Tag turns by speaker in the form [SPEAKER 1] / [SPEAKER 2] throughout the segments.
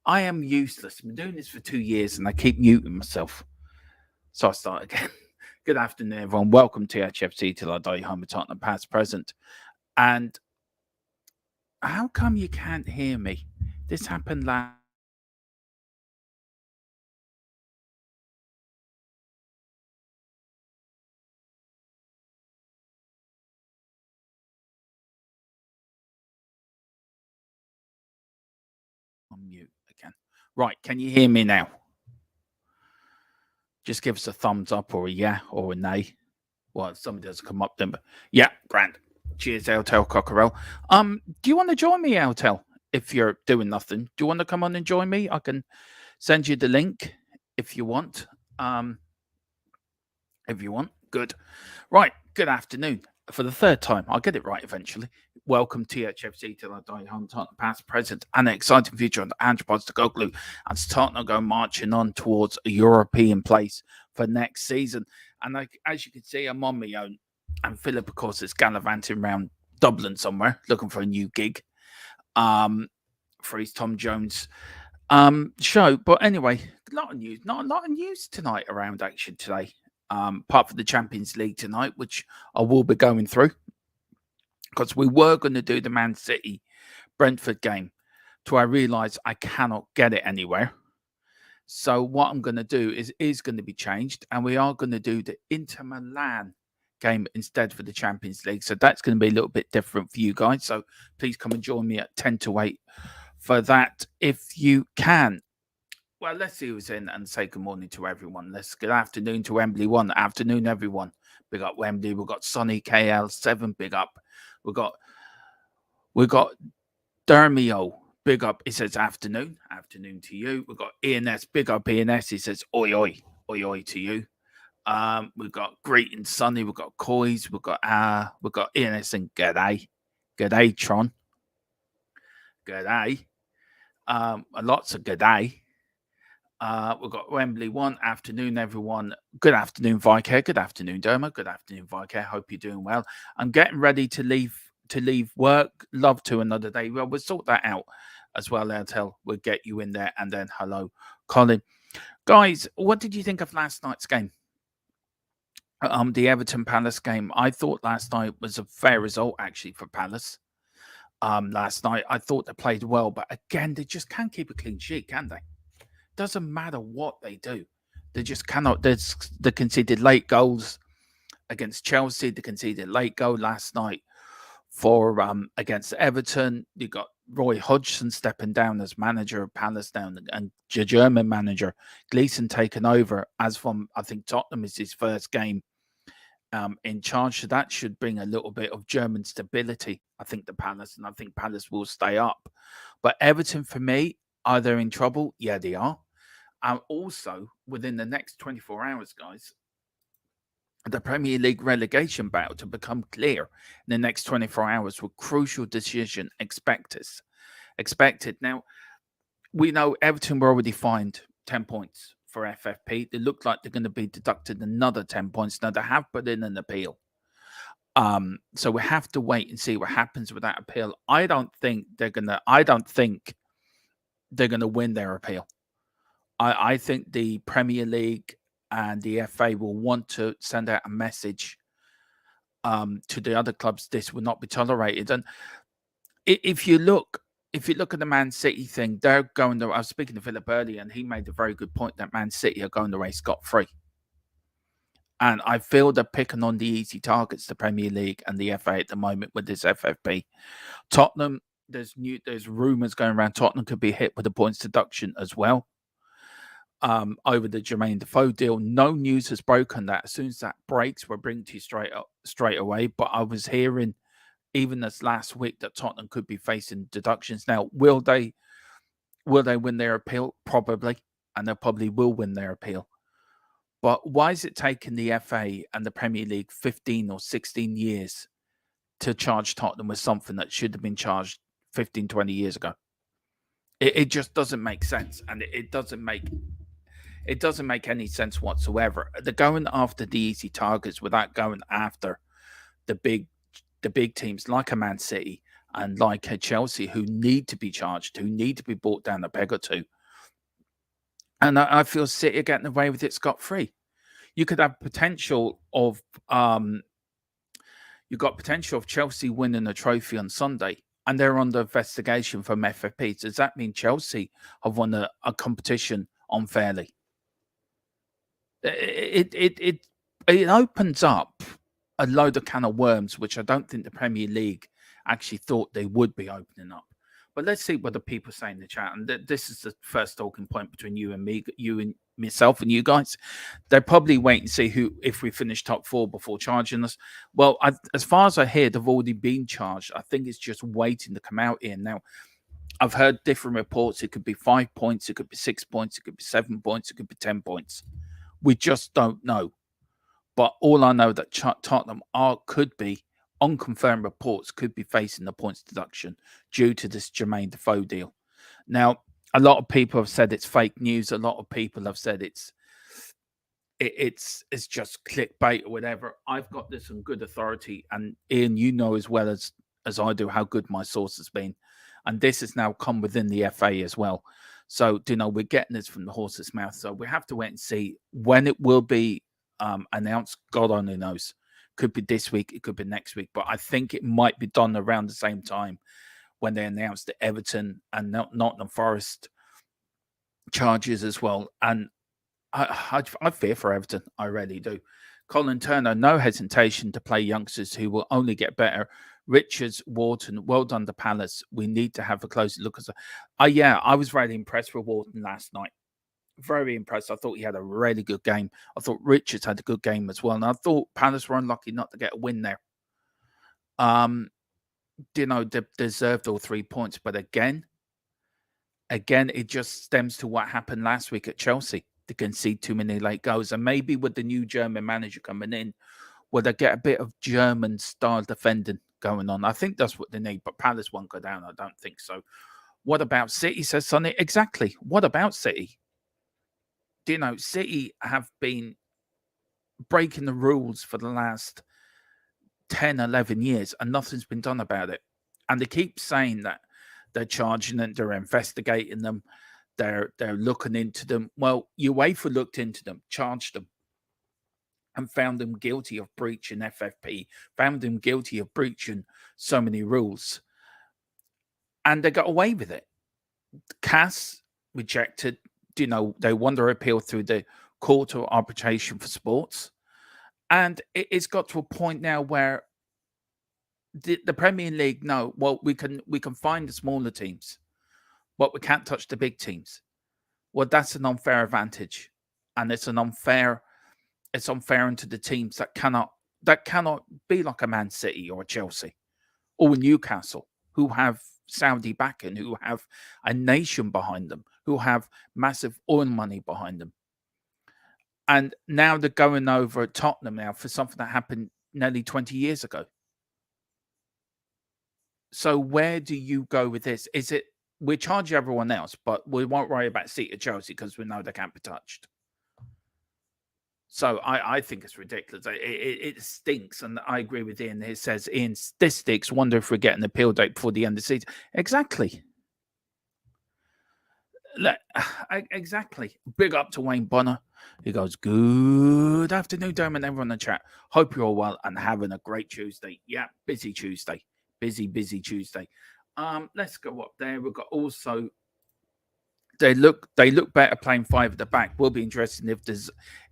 [SPEAKER 1] I am useless. I've been doing this for 2 years and I keep muting myself. So I start again. Good afternoon, everyone. Welcome to HFC Till I Die Home with Tottenham Past Present. And how come you can't hear me? This happened last. On mute again. Right, can you hear me now? Just give us a thumbs up or a yeah or a nay. Well, somebody doesn't come up then, but yeah, grand. Cheers, Eltel Cockerel. Do you want to join me, Eltel? If you're doing nothing, do you want to come on and join me? I can send you the link if you want. If you want, good. Right, good afternoon. For the third time, I'll get it right eventually. Welcome to HFC Till I Die Home, Tottenham Past, Present, and an exciting future on the Anthropos to Goglu. And Tottenham go marching on towards a European place for next season. And as you can see, I'm on my own. And Philip, of course, is gallivanting around Dublin somewhere looking for a new gig for his Tom Jones show. But anyway, a lot of news. Not a lot of news tonight around action today. Apart from the Champions League tonight, which I will be going through, because we were going to do the Man City Brentford game, till I realised I cannot get it anywhere. So what I'm going to do is going to be changed, and we are going to do the Inter Milan game instead for the Champions League. So that's going to be a little bit different for you guys. So please come and join me at 10 to 8 for that if you can. Well, let's see who's in and say good morning to everyone. Good afternoon to Wembley 1. Afternoon, everyone. Big up Wembley. We've got Sonny KL7. Big up. We've got Dermio. Big up. He says afternoon. Afternoon to you. We've got ENS. Big up ENS. He says oi oi. Oi oi to you. We've got Greet and Sonny. We've got Coys. We've got ENS and G'day. G'day, Tron. G'day. Lots of g'day. We've got Wembley 1. Afternoon, everyone. Good afternoon, Vicar. Good afternoon, Derma. Good afternoon, Vicar. Hope you're doing well. I'm getting ready to leave work. Love to another day. Well, we'll sort that out as well, Airtel. We'll get you in there. And then hello, Colin. Guys, what did you think of last night's game? The Everton Palace game. I thought last night was a fair result actually for Palace. Last night I thought they played well, but again, they just can't keep a clean sheet, can they? Doesn't matter what they do, they just cannot. They conceded late goals against Chelsea. They conceded late goal last night for against Everton. You got Roy Hodgson stepping down as manager of Palace now, and the German manager Gleeson taken over as from, I think, Tottenham is his first game in charge. So that should bring a little bit of German stability, I think, to Palace, and I think Palace will stay up. But Everton, for me, are they in trouble? Yeah, they are. And also, within the next 24 hours, guys, the Premier League relegation battle to become clear in the next 24 hours with crucial decision expected. Now, we know Everton were already fined 10 points for FFP. They look like they're going to be deducted another 10 points. Now, they have put in an appeal. So we have to wait and see what happens with that appeal. I don't think they're going to win their appeal. I think the Premier League and the FA will want to send out a message to the other clubs. This will not be tolerated. And if you look at the Man City thing, they're going to. I was speaking to Philip earlier, and he made a very good point that Man City are going away scot-free. And I feel they're picking on the easy targets, the Premier League and the FA at the moment with this FFP. Tottenham, there's rumours going around. Tottenham could be hit with a points deduction as well. Over the Jermaine Defoe deal. No news has broken that. As soon as that breaks, we'll bring to you straight away. But I was hearing even this last week that Tottenham could be facing deductions. Now, will they win their appeal? Probably, and they probably will win their appeal. But why is it taking the FA and the Premier League 15 or 16 years to charge Tottenham with something that should have been charged 15, 20 years ago? It just doesn't make sense, and it doesn't make any sense whatsoever. They're going after the easy targets without going after the big teams like a Man City and like Chelsea, who need to be charged, who need to be brought down a peg or two. And I feel City are getting away with it scot-free. You could have potential of you got potential of Chelsea winning a trophy on Sunday, and they're under investigation from FFP. Does that mean Chelsea have won a competition unfairly? It opens up a load of can of worms, which I don't think the Premier League actually thought they would be opening up. But let's see what the people say in the chat. And this is the first talking point between you and me, you and myself and you guys. They'll probably wait and see who if we finish top four before charging us. Well, as far as I hear, they've already been charged. I think it's just waiting to come out here. Now, I've heard different reports. It could be 5 points, it could be 6 points, it could be 7 points, it could be 10 points. We just don't know. But all I know that Tottenham could be, unconfirmed reports, could be facing the points deduction due to this Jermaine Defoe deal. Now, a lot of people have said it's fake news. A lot of people have said it's just clickbait or whatever. I've got this on good authority, and Ian, you know as well as I do how good my source has been, and this has now come within the FA as well. So, we're getting this from the horse's mouth. So we have to wait and see when it will be announced. God only knows. Could be this week, it could be next week, but I think it might be done around the same time when they announced the Everton and Nottingham Forest charges as well. And I fear for Everton. I really do. Colin Turner, no hesitation to play youngsters who will only get better. Richards, Wharton, well done to Palace. We need to have a closer look. I was really impressed with Wharton last night. Very impressed. I thought he had a really good game. I thought Richards had a good game as well. And I thought Palace were unlucky not to get a win there. They deserved all 3 points. But again, it just stems to what happened last week at Chelsea. They concede too many late goals. And maybe with the new German manager coming in, will they get a bit of German-style defending going on? I think that's what they need. But Palace won't go down. I don't think so. What about City, says Sonny? Exactly. What about City? City have been breaking the rules for the last 10, 11 years, and nothing's been done about it. And they keep saying that they're charging them, they're investigating them, they're looking into them. Well, UEFA looked into them, charged them, and found them guilty of breaching FFP, found them guilty of breaching so many rules. And they got away with it. CAS rejected. They won their appeal through the Court of Arbitration for Sports. And it's got to a point now where the Premier League we can find the smaller teams, but we can't touch the big teams. Well, that's an unfair advantage, and it's unfair into the teams that cannot be like a Man City or a Chelsea or a Newcastle, who have Saudi backing, who have a nation behind them, who have massive oil money behind them. And now they're going over at Tottenham now for something that happened nearly 20 years ago. So where do you go with this? Is it we charge everyone else, but we won't worry about City or Chelsea because we know they can't be touched? So I think it's ridiculous. It stinks, and I agree with Ian. It says, Ian, this stinks. Wonder if we're getting a appeal date before the end of the season. Exactly. Exactly. Big up to Wayne Bonner. He goes, good afternoon, Dermot, everyone in the chat. Hope you're all well and having a great Tuesday. Yeah, busy Tuesday. Busy Tuesday. Let's go up there. We've got also they look better playing 5 at the back. Will be interesting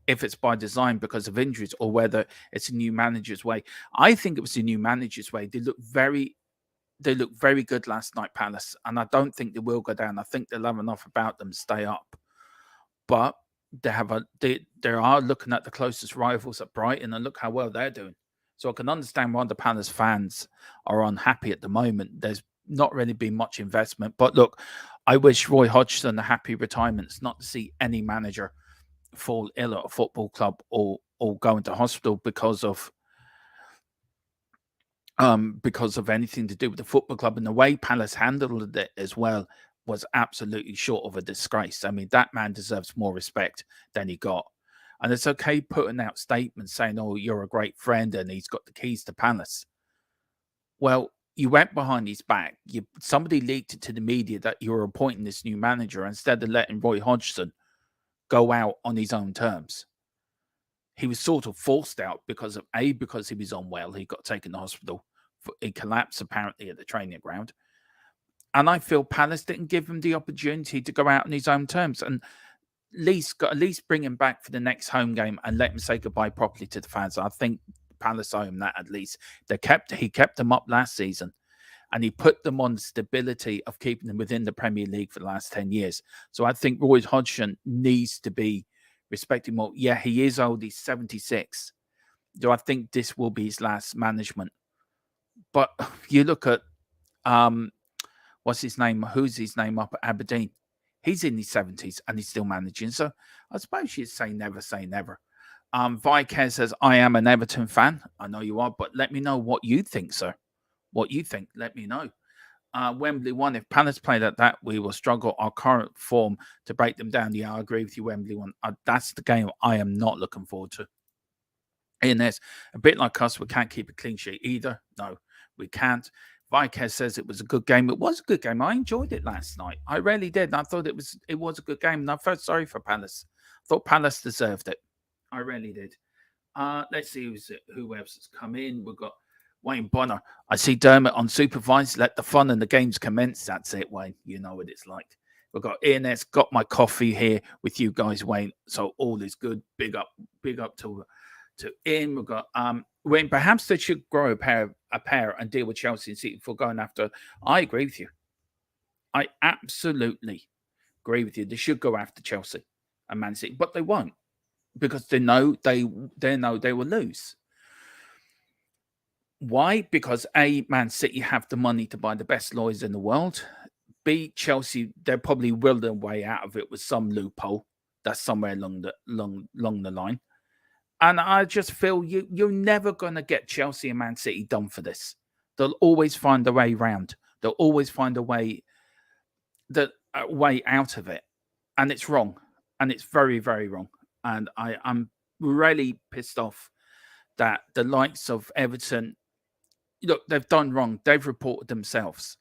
[SPEAKER 1] if it's by design because of injuries or whether it's a new manager's way. I think it was a new manager's way. They look very good last night, Palace, and I don't think they will go down. I think they'll have enough about them to stay up. But they are looking at the closest rivals at Brighton, and look how well they're doing. So I can understand why the Palace fans are unhappy at the moment. There's not really been much investment. But look, I wish Roy Hodgson a happy retirement. It's not to see any manager fall ill at a football club or go into hospital because of anything to do with the football club. And the way Palace handled it as well was absolutely short of a disgrace. I mean, that man deserves more respect than he got. And it's okay putting out statements saying, oh, you're a great friend and he's got the keys to Palace. Well, you went behind his back. Somebody leaked it to the media that you were appointing this new manager instead of letting Roy Hodgson go out on his own terms. He was sort of forced out because he was unwell. He got taken to hospital. He collapsed apparently at the training ground. And I feel Palace didn't give him the opportunity to go out on his own terms and at least bring him back for the next home game and let him say goodbye properly to the fans. I think Palace owe him that at least. He kept them up last season, and he put them on the stability of keeping them within the Premier League for the last 10 years. So I think Roy Hodgson needs to be respected more. Yeah, he is old. He's 76. So I think this will be his last management. But you look at what's his name? Who's his name up at Aberdeen? He's in his 70s and he's still managing. So I suppose you'd say never say never. Viker says, I am an Everton fan. I know you are, but let me know what you think, sir. What you think, let me know. Wembley 1, if Palace played at that, we will struggle our current form to break them down. Yeah, I agree with you, Wembley 1. That's the game I am not looking forward to. In this, a bit like us, we can't keep a clean sheet either. No, we can't. Viker says it was a good game. It was a good game. I enjoyed it last night. I really did. I thought it was a good game. And I felt sorry for Palace. I thought Palace deserved it. I really did. Let's see who else has come in. We've got Wayne Bonner. I see Dermot unsupervised. Let the fun and the games commence. That's it, Wayne. You know what it's like. We've got Ian S. Got my coffee here with you guys, Wayne. So all is good. Big up to Ian. We've got Wayne. Perhaps they should grow a pair and deal with Chelsea and City before going after. I agree with you. I absolutely agree with you. They should go after Chelsea and Man City, but they won't because they know they will lose. Why? Because A, Man City have the money to buy the best lawyers in the world. B, Chelsea, they'll probably will their way out of it with some loophole that's somewhere along the line. And I just feel you're never going to get Chelsea and Man City done for this. They'll always find a way around. They'll always find a way out of it. And it's wrong. And it's very, very wrong. And I'm really pissed off that the likes of Everton, look, they've done wrong. They've reported themselves.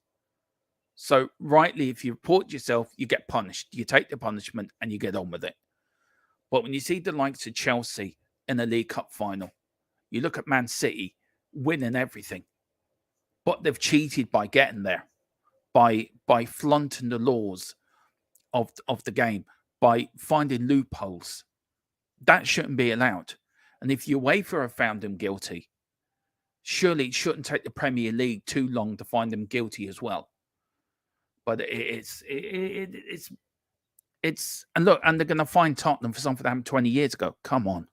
[SPEAKER 1] So rightly, if you report yourself, you get punished. You take the punishment and you get on with it. But when you see the likes of Chelsea in a League Cup final, you look at Man City winning everything, but they've cheated by getting there, by flaunting the laws of the game, by finding loopholes. That shouldn't be allowed. And if UEFA have found them guilty, surely it shouldn't take the Premier League too long to find them guilty as well. But it's and look, and they're going to find Tottenham for something that happened 20 years ago. Come on.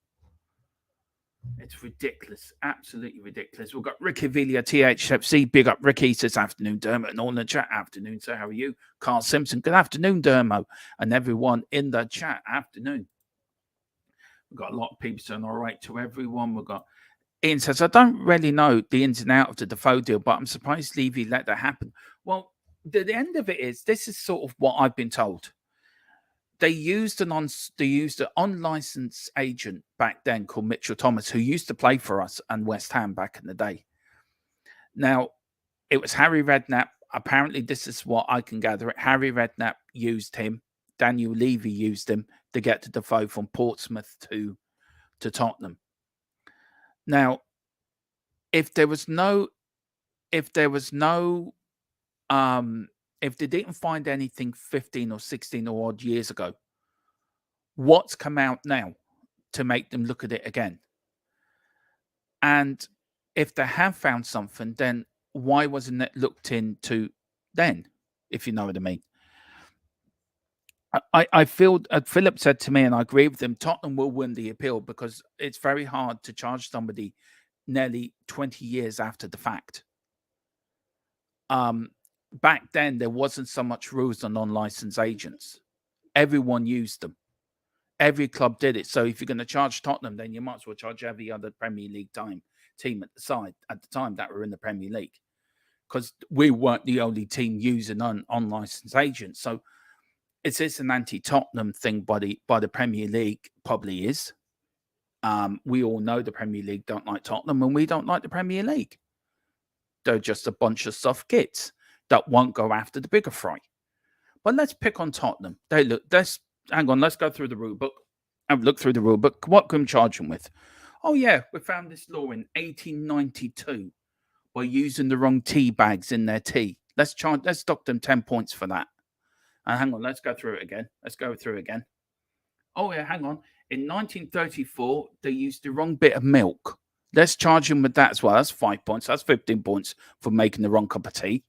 [SPEAKER 1] It's ridiculous. Absolutely ridiculous. We've got Ricky Villa, THFC. Big up, Ricky. Says afternoon, Dermot. And all in the chat. Afternoon, sir. How are you? Carl Simpson. Good afternoon, Dermot. And everyone in the chat. Afternoon. We've got a lot of people saying all right to everyone. We've got Ian says, I don't really know the ins and outs of the Defoe deal, but I'm surprised Levy let that happen. Well, the end of it is, this is sort of what I've been told. They used an unlicensed agent back then called Mitchell Thomas, who used to play for us and West Ham back in the day. Now, it was Harry Redknapp. Apparently, this is what I can gather. Harry Redknapp used him. Daniel Levy used him to get to Defoe from Portsmouth to Tottenham. Now, if they didn't find anything 15 or 16 or odd years ago, what's come out now to make them look at it again? And if they have found something, then why wasn't it looked into then, if you know what I mean? I feel, Philip said to me, and I agree with him, Tottenham will win the appeal because it's very hard to charge somebody nearly 20 years after the fact. Back then, there wasn't so much rules on non-licensed agents. Everyone used them. Every club did it. So if you're going to charge Tottenham, then you might as well charge every other Premier League team at the time that were in the Premier League, because we weren't the only team using unlicensed agents. So is this an anti-Tottenham thing by the Premier League? Probably is. We all know the Premier League don't like Tottenham, and we don't like the Premier League. they're just a bunch of soft kids that won't go after the bigger fry. But let's pick on Tottenham. Let's hang on. Let's go through the rule book. Have a look through the rule book. What can we charge them with? Oh yeah, we found this law in 1892 by using the wrong tea bags in their tea. Let's dock them 10 points for that. And hang on, let's go through it again. Oh yeah, hang on. In 1934, they used the wrong bit of milk. Let's charge them with that as well. That's 5 points. That's 15 points for making the wrong cup of tea.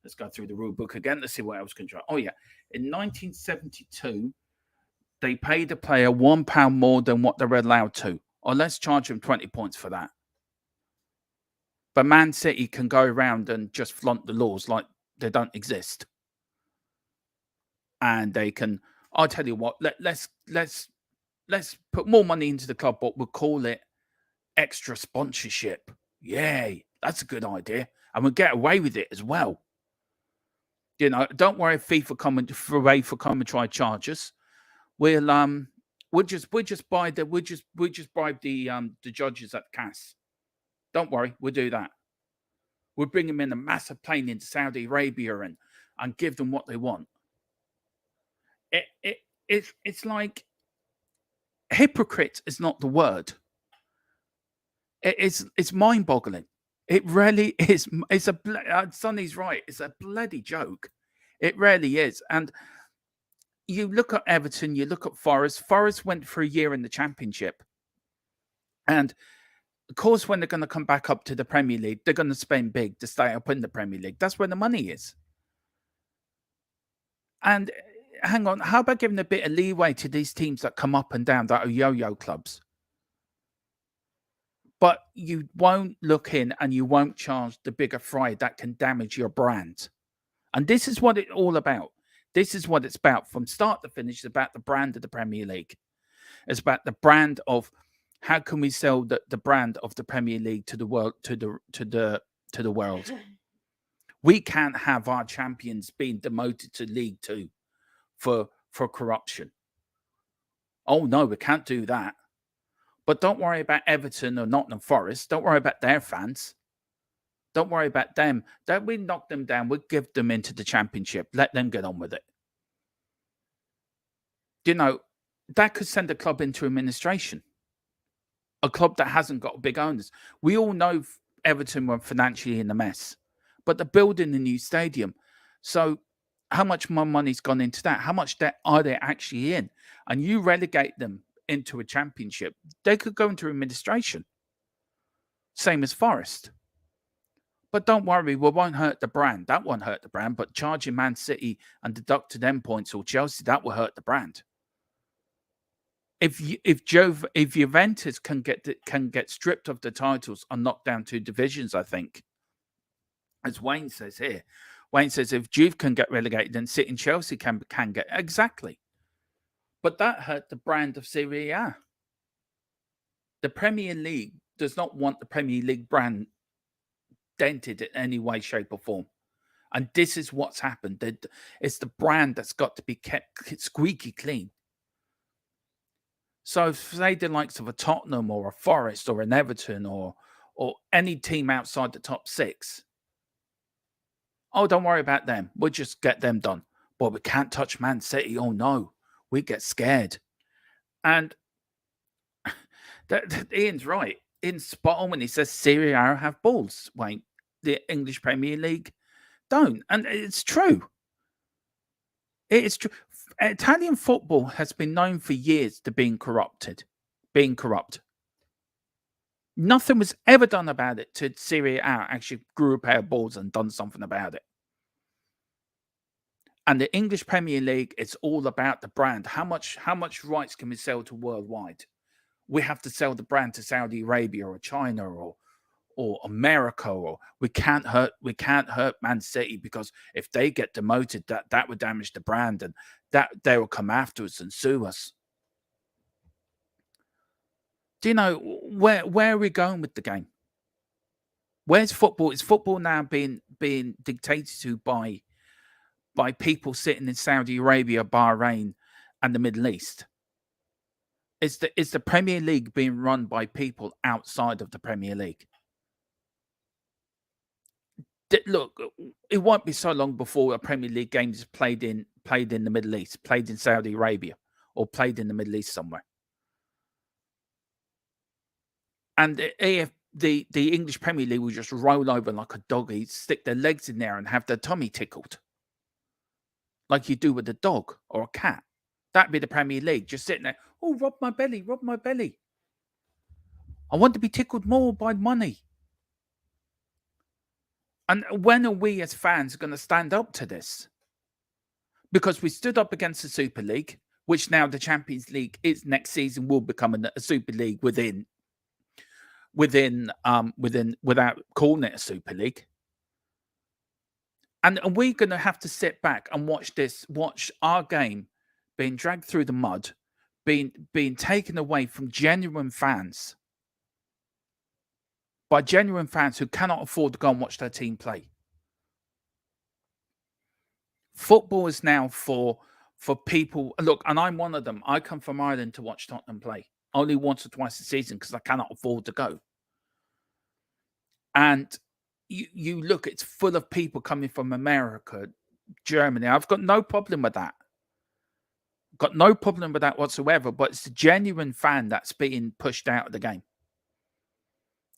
[SPEAKER 1] Let's go through the rule book again. Let's see what else can try. Oh yeah, in 1972, they paid the player £1 more than what they're allowed to. Or let's charge them 20 points for that. But Man City can go around and just flaunt the laws like they don't exist. And they can, I'll tell you what, let's put more money into the club, but we'll call it extra sponsorship. Yay, that's a good idea. And we'll get away with it as well. You know, don't worry if FIFA come and try charge us. We'll just bribe the judges at CAS. Don't worry, we'll do that. We'll bring them in a massive plane into Saudi Arabia and give them what they want. It's like hypocrite is not the word. It's mind-boggling. It really is. Sonny's right. It's a bloody joke. It really is. And you look at Everton, you look at Forest. Forest went for a year in the Championship. And, of course, when they're going to come back up to the Premier League, they're going to spend big to stay up in the Premier League. That's where the money is. And, hang on, how about giving a bit of leeway to these teams that come up and down that are yo-yo clubs? But you won't look in and you won't charge the bigger fry that can damage your brand. And this is what it's all about. This is what it's about from start to finish. It's about the brand of the Premier League. It's about the brand of how can we sell the brand of the Premier League to the world, to the world. We can't have our champions being demoted to League Two for corruption. Oh no, we can't do that. But don't worry about Everton or Nottingham Forest. Don't worry about their fans. Don't worry about them. Don't we knock them down? We'll give them into the Championship. Let them get on with it. You know, that could send a club into administration. A club that hasn't got big owners. We all know Everton were financially in a mess, but they're building a new stadium. So how much more money's gone into that? How much debt are they actually in? And you relegate them into a Championship, they could go into administration. Same as Forest. But don't worry, we won't hurt the brand. That won't hurt the brand. But charging Man City and deducting them points or Chelsea, that will hurt the brand. If Juventus can get stripped of the titles and knocked down 2 divisions, I think, as Wayne says here, Wayne says if Juve can get relegated, then City and Chelsea can get exactly. But that hurt the brand of Serie A. The Premier League does not want the Premier League brand dented in any way, shape, or form. And this is what's happened. It's the brand that's got to be kept squeaky clean. So, say the likes of a Tottenham or a Forest or an Everton or any team outside the top 6. Oh, don't worry about them. We'll just get them done. But we can't touch Man City. Oh, no. We get scared. And Ian's right. Ian's spot on when he says Serie A have balls. Wayne, the English Premier League don't. And it's true. It is true. Italian football has been known for years to being corrupt. Nothing was ever done about it till Serie A actually grew a pair of balls and done something about it. And the English Premier League, it's all about the brand. How much rights can we sell to worldwide? We have to sell the brand to Saudi Arabia or China or America, or we can't hurt Man City, because if they get demoted, that would damage the brand, and that they will come after us and sue us. Do you know where are we going with the game? Where's football? Is football now being dictated to by people sitting in Saudi Arabia, Bahrain, and the Middle East? Is the Premier League being run by people outside of the Premier League? Look, it won't be so long before a Premier League game is played in the Middle East, played in Saudi Arabia, or played in the Middle East somewhere. And the English Premier League will just roll over like a doggy, stick their legs in there and have their tummy tickled, like you do with a dog or a cat. That'd be the Premier League, just sitting there. Oh, rub my belly, rub my belly. I want to be tickled more by money. And when are we as fans going to stand up to this? Because we stood up against the Super League, which now the Champions League is next season will become a Super League within without calling it a Super League. And we're going to have to sit back and watch our game being dragged through the mud, being taken away from genuine fans, by genuine fans who cannot afford to go and watch their team play. Football is now for people. Look, and I'm one of them. I come from Ireland to watch Tottenham play only once or twice a season because I cannot afford to go. And you look, it's full of people coming from America, Germany. I've got no problem with that. Got no problem with that whatsoever. But it's the genuine fan that's being pushed out of the game.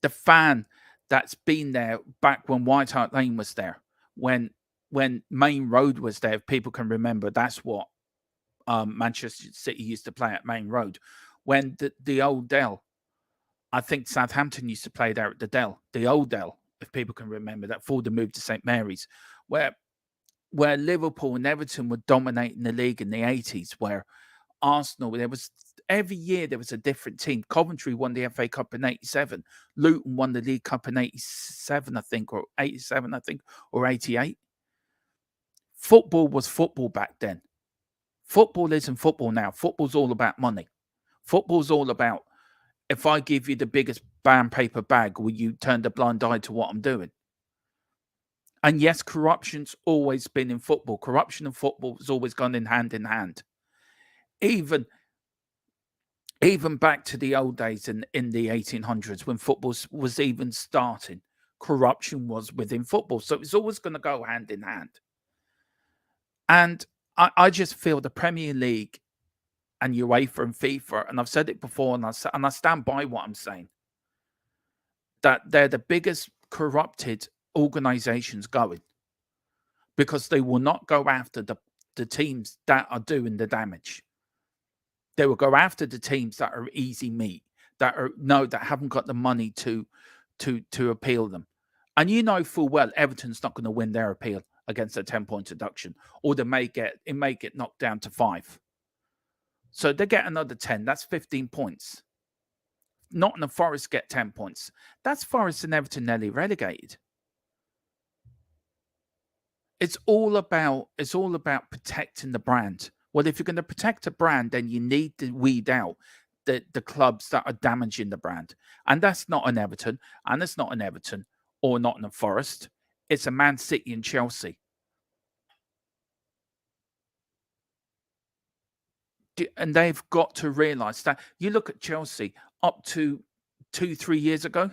[SPEAKER 1] The fan that's been there back when White Hart Lane was there, when Main Road was there. If people can remember, that's what Manchester City used to play at Main Road. When the old Dell, I think Southampton used to play there at the Dell, the old Dell, if people can remember that, before the move to St Mary's, where Liverpool and Everton were dominating the league in the 80s, where Arsenal, there was every year there was a different team. Coventry won the FA Cup in 87. Luton won the League Cup in 87, I think, or 87, I think, or 88. Football was football back then. Football isn't football now. Football's all about money. Football's all about, if I give you the biggest band paper bag, will you turn the blind eye to what I'm doing? And yes, corruption's always been in football. Corruption and football has always gone in hand. Even back to the old days in the 1800s, when football was even starting, corruption was within football. So it's always going to go hand in hand. And I just feel the Premier League and UEFA and FIFA, and I've said it before, and I stand by what I'm saying, that they're the biggest corrupted organizations going, because they will not go after the teams that are doing the damage. They will go after the teams that are easy meat, that haven't got the money to appeal them. And you know full well Everton's not going to win their appeal against a 10-point deduction, or it may get knocked down to 5. So they get another 10. That's 15 points. Nottingham Forest get 10 points. That's Forest and Everton nearly relegated. It's all about protecting the brand. Well, if you're going to protect a brand, then you need to weed out the clubs that are damaging the brand. And that's not an Everton, and it's not an Everton or Nottingham Forest. It's a Man City and Chelsea. And they've got to realise that. You look at Chelsea up to 2-3 years ago.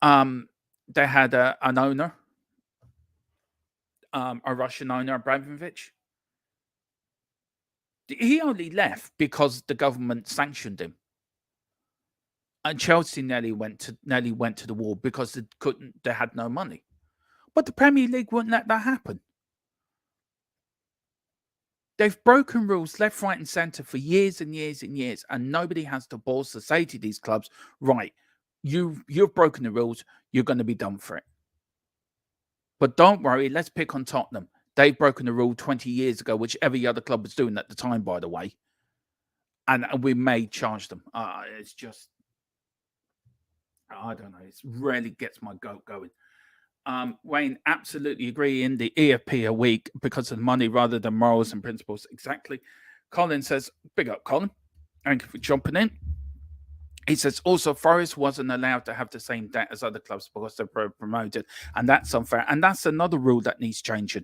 [SPEAKER 1] They had an owner, a Russian owner, Abramovich. He only left because the government sanctioned him, and Chelsea nearly went to the wall because they had no money. But the Premier League wouldn't let that happen. They've broken rules left, right, and centre for years and years and years, and nobody has the balls to say to these clubs, right, you've broken the rules, you're going to be done for it. But don't worry, let's pick on Tottenham. They've broken the rule 20 years ago, which every other club was doing at the time, by the way. And we may charge them. It's just, I don't know. It really gets my goat going. Wayne, absolutely agree. In the EFP are weak because of money rather than morals and principles. Exactly. Colin says, big up, Colin. Thank you for jumping in. He says, also, Forest wasn't allowed to have the same debt as other clubs because they're promoted, and that's unfair. And that's another rule that needs changing.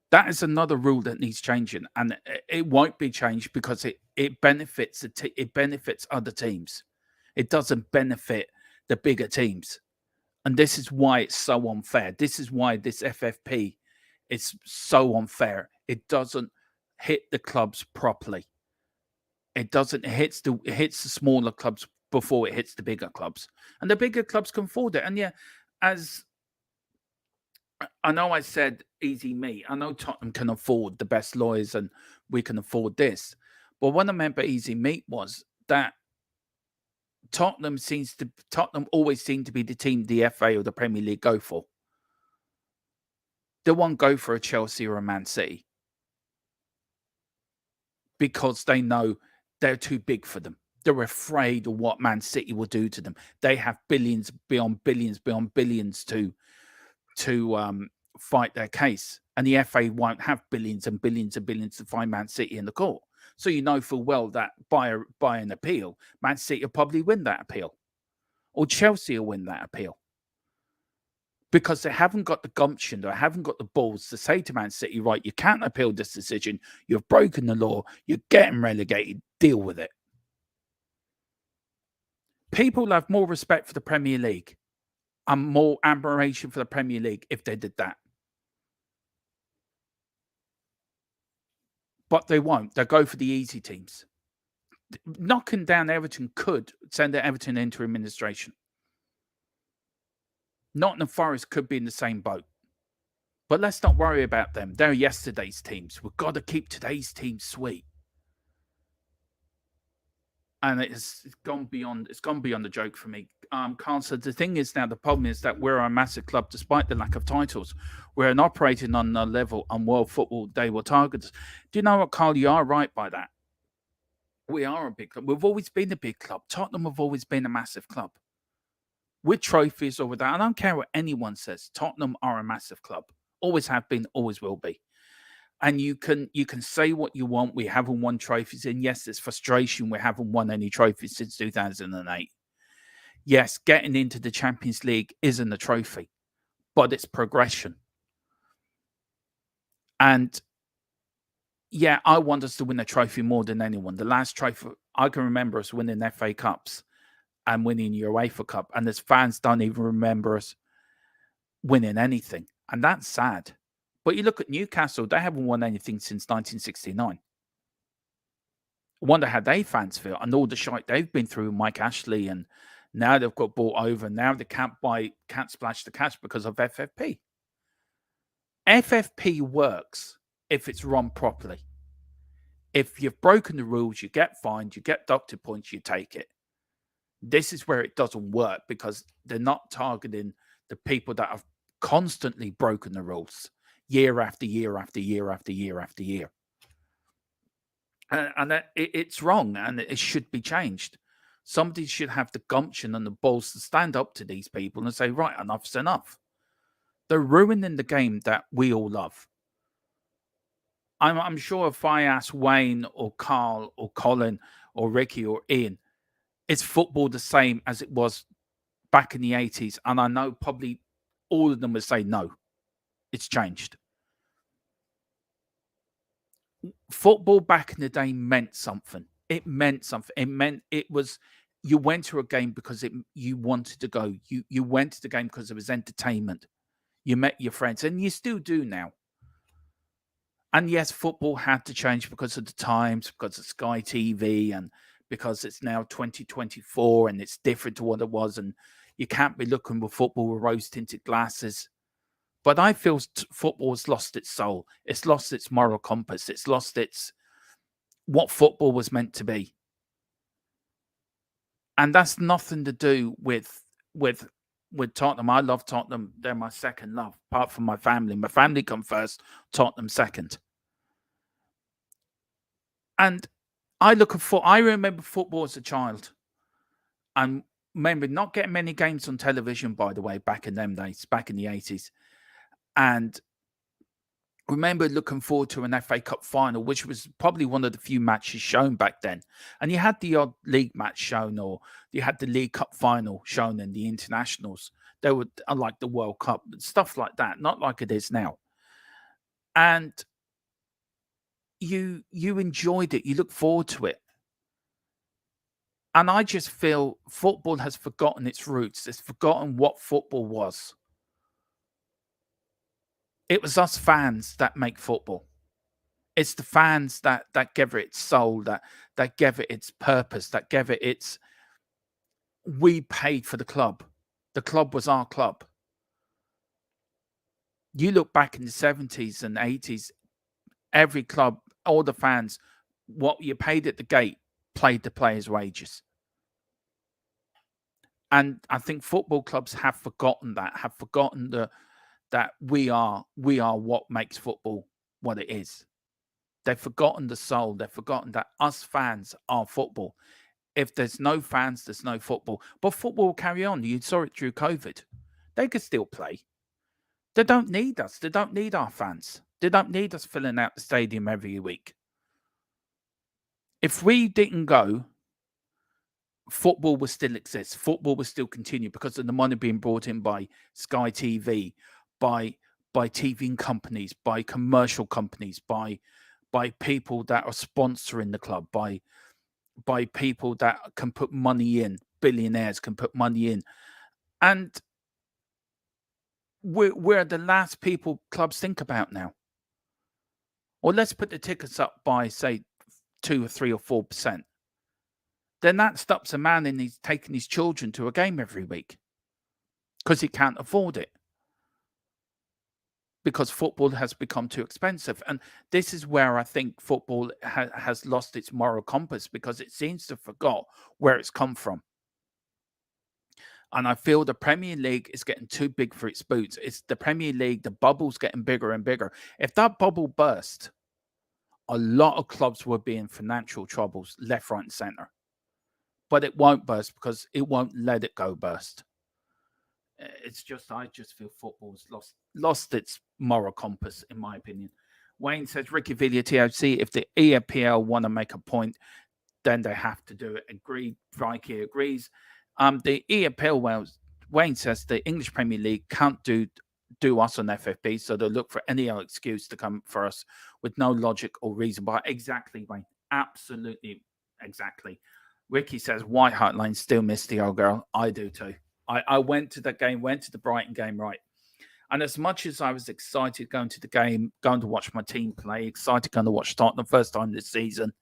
[SPEAKER 1] That is another rule that needs changing, and it won't be changed because it benefits other teams. It doesn't benefit the bigger teams. And this is why it's so unfair. This is why this FFP is so unfair. It doesn't hit the clubs properly. It doesn't it hits the smaller clubs before it hits the bigger clubs. And the bigger clubs can afford it. And yeah, as I know I said easy me. I know Tottenham can afford the best lawyers and we can afford this. But what I meant by easy meat was that Tottenham always seem to be the team the FA or the Premier League go for. They won't go for a Chelsea or a Man City because they know they're too big for them. They're afraid of what Man City will do to them. They have billions beyond billions beyond billions to fight their case, and the FA won't have billions and billions and billions to find Man City in the court. So you know full well that by an appeal, Man City will probably win that appeal, or Chelsea will win that appeal, because they haven't got the gumption, they haven't got the balls to say to Man City, right, you can't appeal this decision, you've broken the law, you're getting relegated, deal with it. People have more respect for the Premier League and more admiration for the Premier League if they did that. But they won't. They'll go for the easy teams. Knocking down Everton could send Everton into administration. Nottingham Forest could be in the same boat. But let's not worry about them. They're yesterday's teams. We've got to keep today's team sweet. And it's gone beyond the joke for me. Carl said the thing is now, the problem is that we're a massive club despite the lack of titles. We're an operating on a level on World Football Day will target us. Do you know what, Carl? You are right by that. We are a big club. We've always been a big club. Tottenham have always been a massive club. With trophies or without, I don't care what anyone says. Tottenham are a massive club. Always have been, always will be. And you can say what you want. We haven't won trophies. And yes, there's frustration. We haven't won any trophies since 2008. Yes, getting into the Champions League isn't a trophy, but it's progression. And yeah, I want us to win a trophy more than anyone. The last trophy, I can remember us winning FA Cups and winning UEFA Cup. And as fans don't even remember us winning anything. And that's sad. But you look at Newcastle, they haven't won anything since 1969. I wonder how they fans feel and all the shite they've been through, Mike Ashley, and now they've got bought over. Now they can't splash the cash because of FFP. FFP works if it's run properly. If you've broken the rules, you get fined, you get doctor points, you take it. This is where it doesn't work because they're not targeting the people that have constantly broken the rules year after year after year after year after year. And it's wrong and it should be changed. Somebody should have the gumption and the balls to stand up to these people and say, right, enough's enough. They're ruining the game that we all love. I'm sure if I ask Wayne or Carl or Colin or Ricky or Ian, is football the same as it was back in the 80s? And I know probably all of them would say no, it's changed. Football back in the day meant something. It meant something. It was, you went to a game because you wanted to go. You went to the game because it was entertainment. You met your friends, and you still do now. And yes, football had to change because of the times, because of Sky TV, and because it's now 2024 and it's different to what it was. And you can't be looking with football with rose-tinted glasses. But I feel football has lost its soul. It's lost its moral compass. It's lost what football was meant to be. And that's nothing to do with Tottenham. I love Tottenham. They're my second love, apart from my family. My family come first, Tottenham second. And I remember football as a child. And remember not getting many games on television, by the way, back in them days, back in the 80s. And remember looking forward to an FA Cup final, which was probably one of the few matches shown back then. And you had the odd league match shown, or you had the League Cup final shown in the internationals. They were unlike the World Cup, stuff like that, not like it is now. And you enjoyed it. You look forward to it. And I just feel football has forgotten its roots. It's forgotten what football was. It was us fans that make football. It's the fans that gave it its soul, that gave it its purpose, that gave it its... We paid for the club. The club was our club. You look back in the 70s and 80s, every club, all the fans, what you paid at the gate played the players' wages. And I think football clubs have forgotten that we are what makes football what it is. They've forgotten the soul. They've forgotten that us fans are football. If there's no fans, there's no football. But football will carry on. You saw it through COVID. They could still play. They don't need us. They don't need our fans. They don't need us filling out the stadium every week. If we didn't go, football will still exist. Football will still continue because of the money being brought in by Sky TV, by TV companies, by commercial companies, by people that are sponsoring the club, by people that can put money in. Billionaires can put money in, and we're the last people clubs think about now. Or let's put the tickets up by, say, 2 or 3 or 4%. Then that stops a man in he's taking his children to a game every week because he can't afford it, because football has become too expensive. And this is where I think football has lost its moral compass, because it seems to forgot where it's come from. And I feel the Premier League is getting too big for its boots. It's the Premier League, the bubble's getting bigger and bigger. If that bubble burst, a lot of clubs would be in financial troubles left, right and centre. But it won't burst because it won't let it go burst. It's just, I just feel football's lost its moral compass, in my opinion. Wayne says, Ricky Villier, TOTC, if the EFPL want to make a point, then they have to do it. Agreed. Vicky agrees. The EFL, well, Wayne says the English Premier League can't do us on FFP, so they'll look for any other excuse to come for us with no logic or reason. But exactly, Wayne, absolutely, exactly. Ricky says White Hart Lane still miss the old girl. I do too. I went to the game, went to the Brighton game, right? And as much as I was excited going to the game, going to watch my team play, excited going to watch Tottenham the first time this season,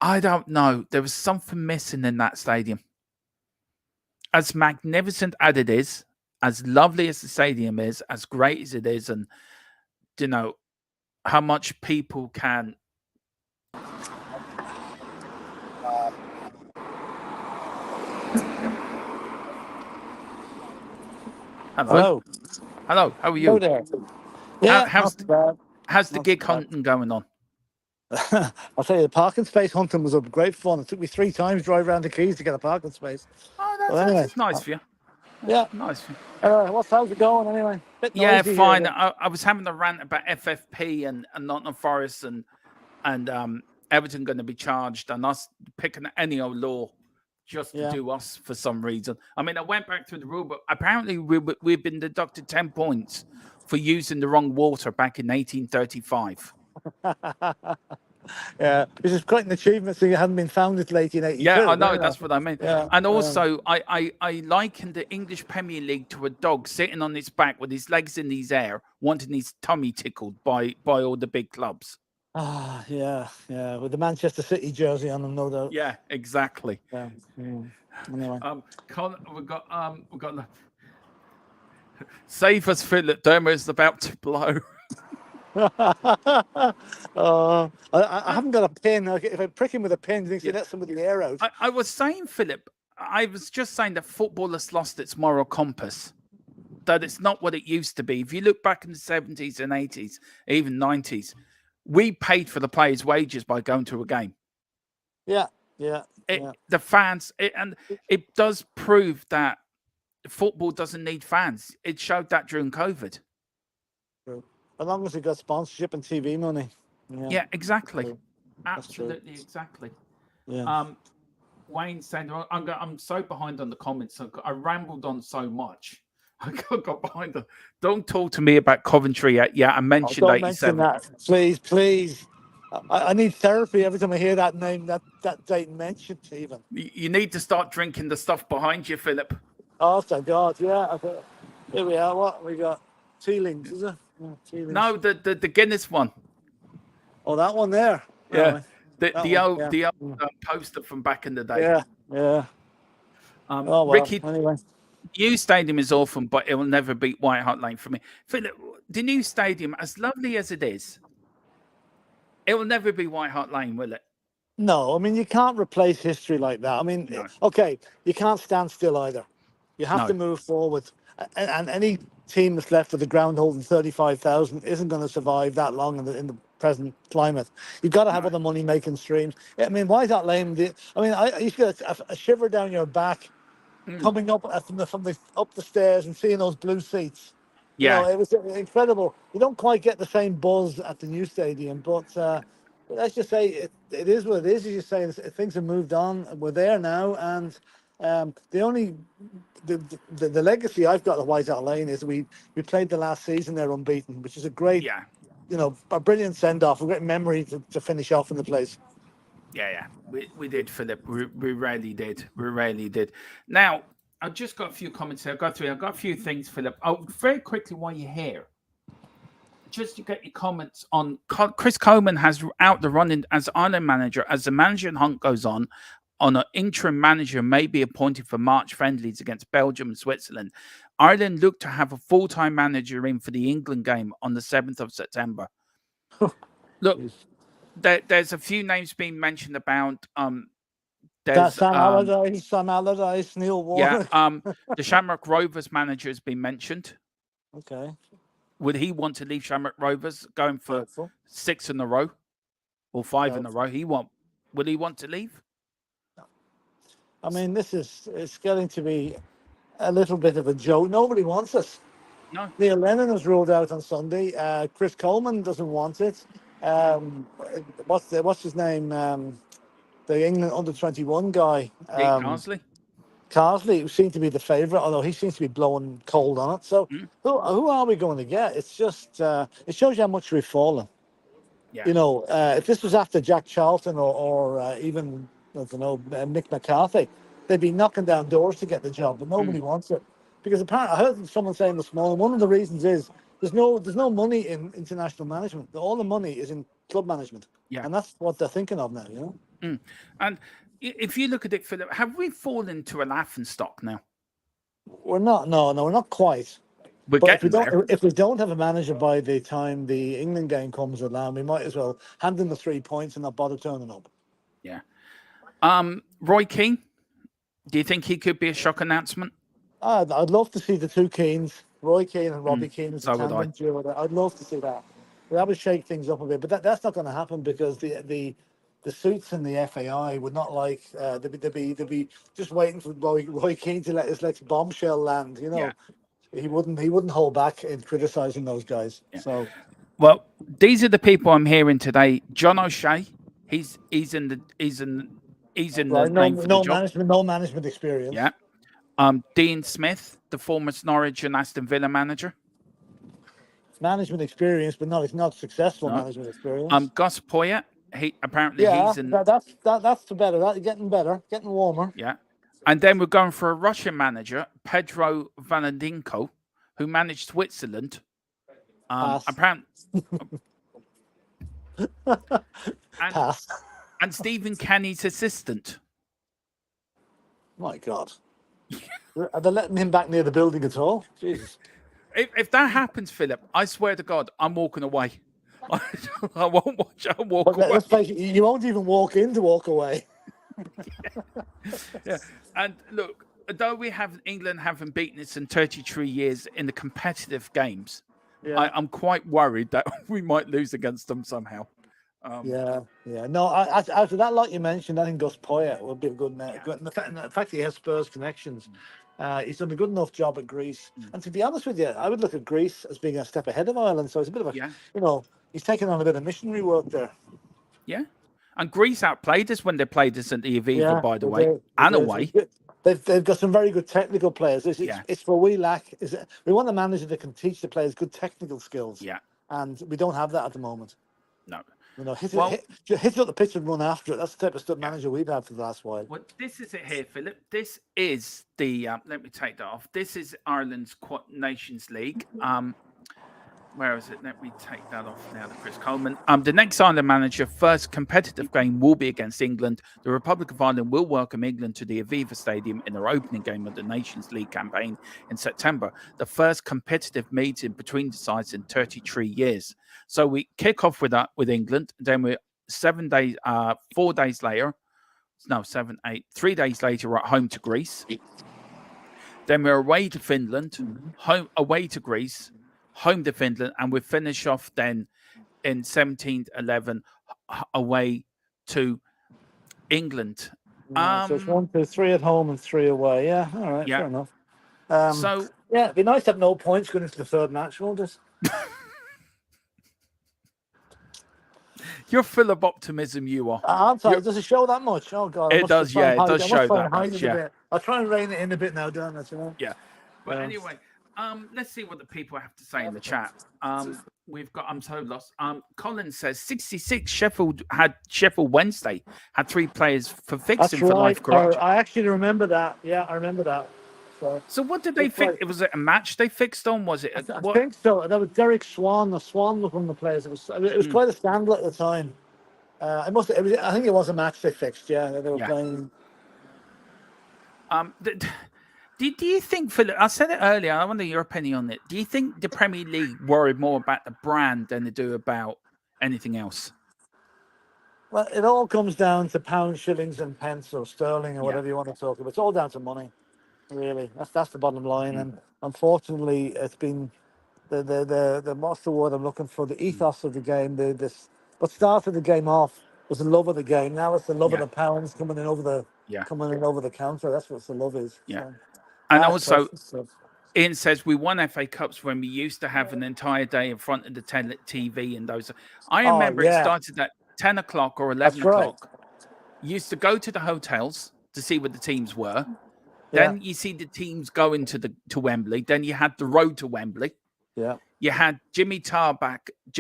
[SPEAKER 1] I don't know. There was something missing in that stadium. As magnificent as it is, as lovely as the stadium is, as great as it is, and you know how much people can. Hello. Hello. How are you?
[SPEAKER 2] Hello there. Yeah,
[SPEAKER 1] how's the gig hunting going on?
[SPEAKER 2] I'll tell you, the parking space hunting was great fun. It took me 3 times to drive around the Keys to get a parking space.
[SPEAKER 1] Oh, that's nice for you.
[SPEAKER 2] Yeah.
[SPEAKER 1] Nice for you.
[SPEAKER 2] How's it going anyway?
[SPEAKER 1] Yeah, fine. I was having a rant about FFP and Nottingham Forest and Everton going to be charged and us picking any old law just to do us for some reason. I mean, I went back through the rule book. Apparently, we've been deducted 10 points for using the wrong water back in 1835.
[SPEAKER 2] Yeah, which is quite an achievement. So you hadn't been founded late in 82.
[SPEAKER 1] Yeah, I know. That's what I mean.
[SPEAKER 2] Yeah,
[SPEAKER 1] and also, I liken the English Premier League to a dog sitting on its back with his legs in the air, wanting his tummy tickled by all the big clubs.
[SPEAKER 2] Ah, yeah, with the Manchester City jersey on them, no doubt.
[SPEAKER 1] Yeah, exactly.
[SPEAKER 2] Yeah. Anyway,
[SPEAKER 1] we've got save us, Philip. Dermo is about to blow.
[SPEAKER 2] I haven't got a pin. If I prick him with a pin, do you think you let some of the air out?
[SPEAKER 1] I was saying, Philip, I was just saying that football has lost its moral compass. That it's not what it used to be. If you look back in the 70s and 80s, even 90s, we paid for the players' wages by going to a game.
[SPEAKER 2] Yeah.
[SPEAKER 1] The fans, and it does prove that football doesn't need fans. It showed that during COVID.
[SPEAKER 2] True. As long as you got sponsorship and TV money.
[SPEAKER 1] Yeah, exactly.
[SPEAKER 2] True.
[SPEAKER 1] Absolutely, exactly.
[SPEAKER 2] Yeah.
[SPEAKER 1] Wayne saying, I'm so behind on the comments. I rambled on so much. I got behind them. Don't talk to me about Coventry yet. Yeah, I mentioned 87.
[SPEAKER 2] Mention that. Please. I need therapy every time I hear that name, that date mentioned, even.
[SPEAKER 1] You need to start drinking the stuff behind you, Philip.
[SPEAKER 2] Oh, thank God, yeah. Here we are. What we got? Tealings, is it? Yeah, Tealings.
[SPEAKER 1] No, the Guinness one.
[SPEAKER 2] Oh, that one there.
[SPEAKER 1] Yeah,
[SPEAKER 2] Oh,
[SPEAKER 1] the old poster from back in the day.
[SPEAKER 2] Yeah. Oh well.
[SPEAKER 1] Ricky,
[SPEAKER 2] Anyway,
[SPEAKER 1] new stadium is awesome, but it will never beat White Hart Lane for me. Philip, the new stadium, as lovely as it is, it will never be White Hart Lane, will it?
[SPEAKER 2] no. I mean, you can't replace history like that. I mean,
[SPEAKER 1] No.
[SPEAKER 2] okay, you can't stand still either. You have to move forward, and any team that's left of the ground holding 35,000 isn't going to survive that long in the present climate. You've got to have other money making streams. I mean, White Hart Lane? I used to get a shiver down your back coming up from the up the stairs and seeing those blue seats.
[SPEAKER 1] Yeah.
[SPEAKER 2] You know, it was incredible. You don't quite get the same buzz at the new stadium, but let's just say it is what it is. As you say, things have moved on. We're there now, and the legacy I've got at White Hart Lane is we played the last season there unbeaten, which is a great, a brilliant send off, a great memory to finish off in the place.
[SPEAKER 1] Yeah. We did, Philip. We really did. We really did. Now, I've just got a few comments here. I've got a few things, Philip. Oh, very quickly while you're here, just to get your comments on Chris Coleman has out the running as Ireland manager. As the management hunt goes on an interim manager may be appointed for March friendlies against Belgium and Switzerland. Ireland look to have a full-time manager in for the England game on the 7th of September. Look, there's a few names being mentioned about there's
[SPEAKER 2] Sam Allardyce, Neil Warnock.
[SPEAKER 1] Yeah, the Shamrock Rovers manager has been mentioned.
[SPEAKER 2] Okay.
[SPEAKER 1] Would he want to leave Shamrock Rovers going for 6 in a row or 5 in a row? Would he want to leave?
[SPEAKER 2] I mean, it's getting to be a little bit of a joke. Nobody wants us.
[SPEAKER 1] No.
[SPEAKER 2] Neil Lennon was ruled out on Sunday. Chris Coleman doesn't want it. What's his name? The England under-21 guy. Carsley, who seemed to be the favourite, although he seems to be blowing cold on it. So who are we going to get? It's just it shows you how much we've fallen.
[SPEAKER 1] Yeah.
[SPEAKER 2] You know, if this was after Jack Charlton or even I don't know Mick McCarthy, they'd be knocking down doors to get the job, but nobody wants it because apparently I heard someone saying this morning one of the reasons is there's no money in international management. All the money is in club management, and that's what they're thinking of now. You
[SPEAKER 1] know, and if you look at it, Philip, have we fallen into a laughing stock now?
[SPEAKER 2] We're not. No, we're not quite.
[SPEAKER 1] But
[SPEAKER 2] if we don't have a manager by the time the England game comes around, we might as well hand in the 3 points and not bother turning up.
[SPEAKER 1] Yeah. Roy Keane, do you think he could be a shock announcement?
[SPEAKER 2] I'd love to see the two Keanes, Roy Keane and Robbie Keane, as a tandem duo. I'd love to see that. That would shake things up a bit, but that's not going to happen because the suits in the FAI would not like they'd be just waiting for Roy Keane to let his next bombshell land. You know, he wouldn't hold back in criticising those guys. Yeah. So,
[SPEAKER 1] well, these are the people I'm hearing today. John O'Shea, he's in the
[SPEAKER 2] no management experience.
[SPEAKER 1] Yeah. Dean Smith, the former Norwich and Aston Villa manager.
[SPEAKER 2] Management experience, but not successful management experience.
[SPEAKER 1] Gus Poyet. He's in.
[SPEAKER 2] That's better. That's getting better, getting warmer.
[SPEAKER 1] Yeah, and then we're going for a Russian manager, Pedro Valentinko, who managed Switzerland. Apparently, and Stephen Kenny's assistant.
[SPEAKER 2] My God, are they letting him back near the building at all? Jesus.
[SPEAKER 1] If that happens, Philip, I swear to God, I'm walking away. I won't watch. I'll walk away.
[SPEAKER 2] Let's face it, you won't even walk in to walk away.
[SPEAKER 1] Yeah. And look, though England haven't beaten us in 33 years in the competitive games, I'm quite worried that we might lose against them somehow.
[SPEAKER 2] No, after that, like you mentioned, I think Gus Poyet would be a good man. The fact he has Spurs connections. He's done a good enough job at Greece. And to be honest with you, I would look at Greece as being a step ahead of Ireland. So it's a bit of a, he's taken on a bit of missionary work there.
[SPEAKER 1] Yeah. And Greece outplayed us when they played us at the Aviva, by the way, and away.
[SPEAKER 2] They've got some very good technical players. It's what we lack. We want a manager that can teach the players good technical skills.
[SPEAKER 1] Yeah.
[SPEAKER 2] And we don't have that at the moment.
[SPEAKER 1] No.
[SPEAKER 2] You know, hit it up the pitch and run after it. That's the type of stuff manager we've had for the last while.
[SPEAKER 1] Well, this is it here, Philip. This is the let me take that off. This is Ireland's Nations League. Where is it? Let me take that off now to Chris Coleman. The next Ireland manager first competitive game will be against England. The Republic of Ireland will welcome England to the Aviva Stadium in their opening game of the Nations League campaign in September. The first competitive meeting between the sides in 33 years. So we kick off with England. Then we're 7 days, 4 days later. No, 7, 8. 3 days later, we're at home to Greece. Then we're away to Finland, away to Greece, home to Finland, and we finish off then in 17-11 away to England.
[SPEAKER 2] So it's 1, 2, 3 at home and 3 away. Yeah, all right, fair enough. So yeah, it'd be nice to have no points going into the third match, won't it?
[SPEAKER 1] You're full of optimism, you are.
[SPEAKER 2] I'm sorry, does it show that much? Oh God,
[SPEAKER 1] it does. Yeah, it does show that much. Yeah,
[SPEAKER 2] I'll try and rein it in a bit now, don't I? You know?
[SPEAKER 1] Yeah, but anyway. Let's see what the people have to say in the chat. We've got. I'm so lost. Colin says 66. Sheffield Wednesday had 3 players for fixing for life corruption.
[SPEAKER 2] I actually remember that. Yeah, I remember that.
[SPEAKER 1] So what did they fix? Was it a match they fixed on? Was it?
[SPEAKER 2] I think so. That was Derek Swan. The Swan was one of the players. It was quite a scandal at the time. I think it was a match they fixed. Yeah, they were playing.
[SPEAKER 1] Do you think, Philip, I said it earlier, I wonder your opinion on it. Do you think the Premier League worried more about the brand than they do about anything else?
[SPEAKER 2] Well, it all comes down to pounds, shillings and pence or sterling or whatever you want to talk about. It's all down to money, really. That's the bottom line. And unfortunately, it's been the what's the word I'm looking for? The ethos of the game. What started the game off was the love of the game. Now it's the love of the pounds coming in over the counter. That's what the love is.
[SPEAKER 1] Yeah. So. And also, Ian says we won FA Cups when we used to have an entire day in front of the TV and those. I remember it started at 10 o'clock or 11 o'clock. You used to go to the hotels to see what the teams were. Then you see the teams going to Wembley. Then you had the road to Wembley.
[SPEAKER 2] Yeah.
[SPEAKER 1] You had Jimmy Tarmac. Or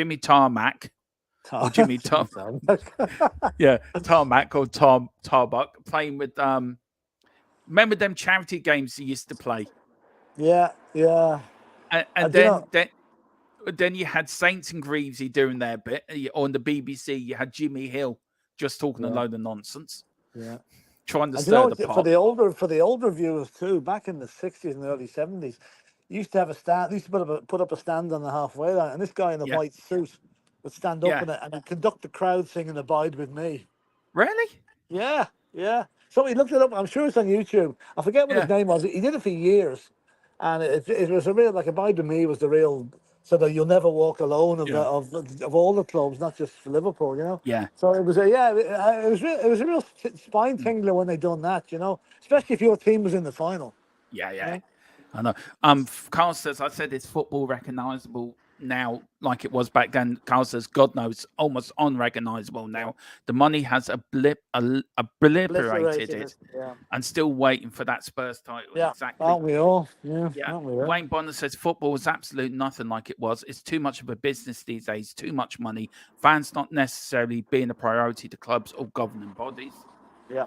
[SPEAKER 1] Jimmy Tarmac. Yeah, Tarmac or Tarbuck playing with remember them charity games you used to play?
[SPEAKER 2] Yeah.
[SPEAKER 1] And then you had Saints and Greavesy doing their bit. On the BBC, you had Jimmy Hill just talking a load of nonsense.
[SPEAKER 2] Yeah.
[SPEAKER 1] Trying to stir the pot.
[SPEAKER 2] For the older viewers too, back in the 60s and early 70s, you used to have a stand. Used to put up a stand on the halfway line, and this guy in the white suit would stand up and conduct the crowd singing "Abide with Me."
[SPEAKER 1] Really?
[SPEAKER 2] Yeah. Somebody looked it up. I'm sure it's on YouTube. I forget what his name was. He did it for years, and it was a real, like, Abide with Me was the real, so that you'll never walk alone of all the clubs, not just for Liverpool, you know.
[SPEAKER 1] Yeah.
[SPEAKER 2] So it was a real spine tingler when they done that, you know, especially if your team was in the final.
[SPEAKER 1] Yeah. You know? I know. Carl says, I said, is football recognisable now like it was back then? Carl says, God knows, almost unrecognisable now. The money has obliterated it, and still waiting for that Spurs title.
[SPEAKER 2] Yeah,
[SPEAKER 1] exactly.
[SPEAKER 2] Aren't we all? Yeah. Aren't we all?
[SPEAKER 1] Wayne Bonner says, football is absolutely nothing like it was. It's too much of a business these days, too much money. Fans not necessarily being a priority to clubs or governing bodies.
[SPEAKER 2] Yeah.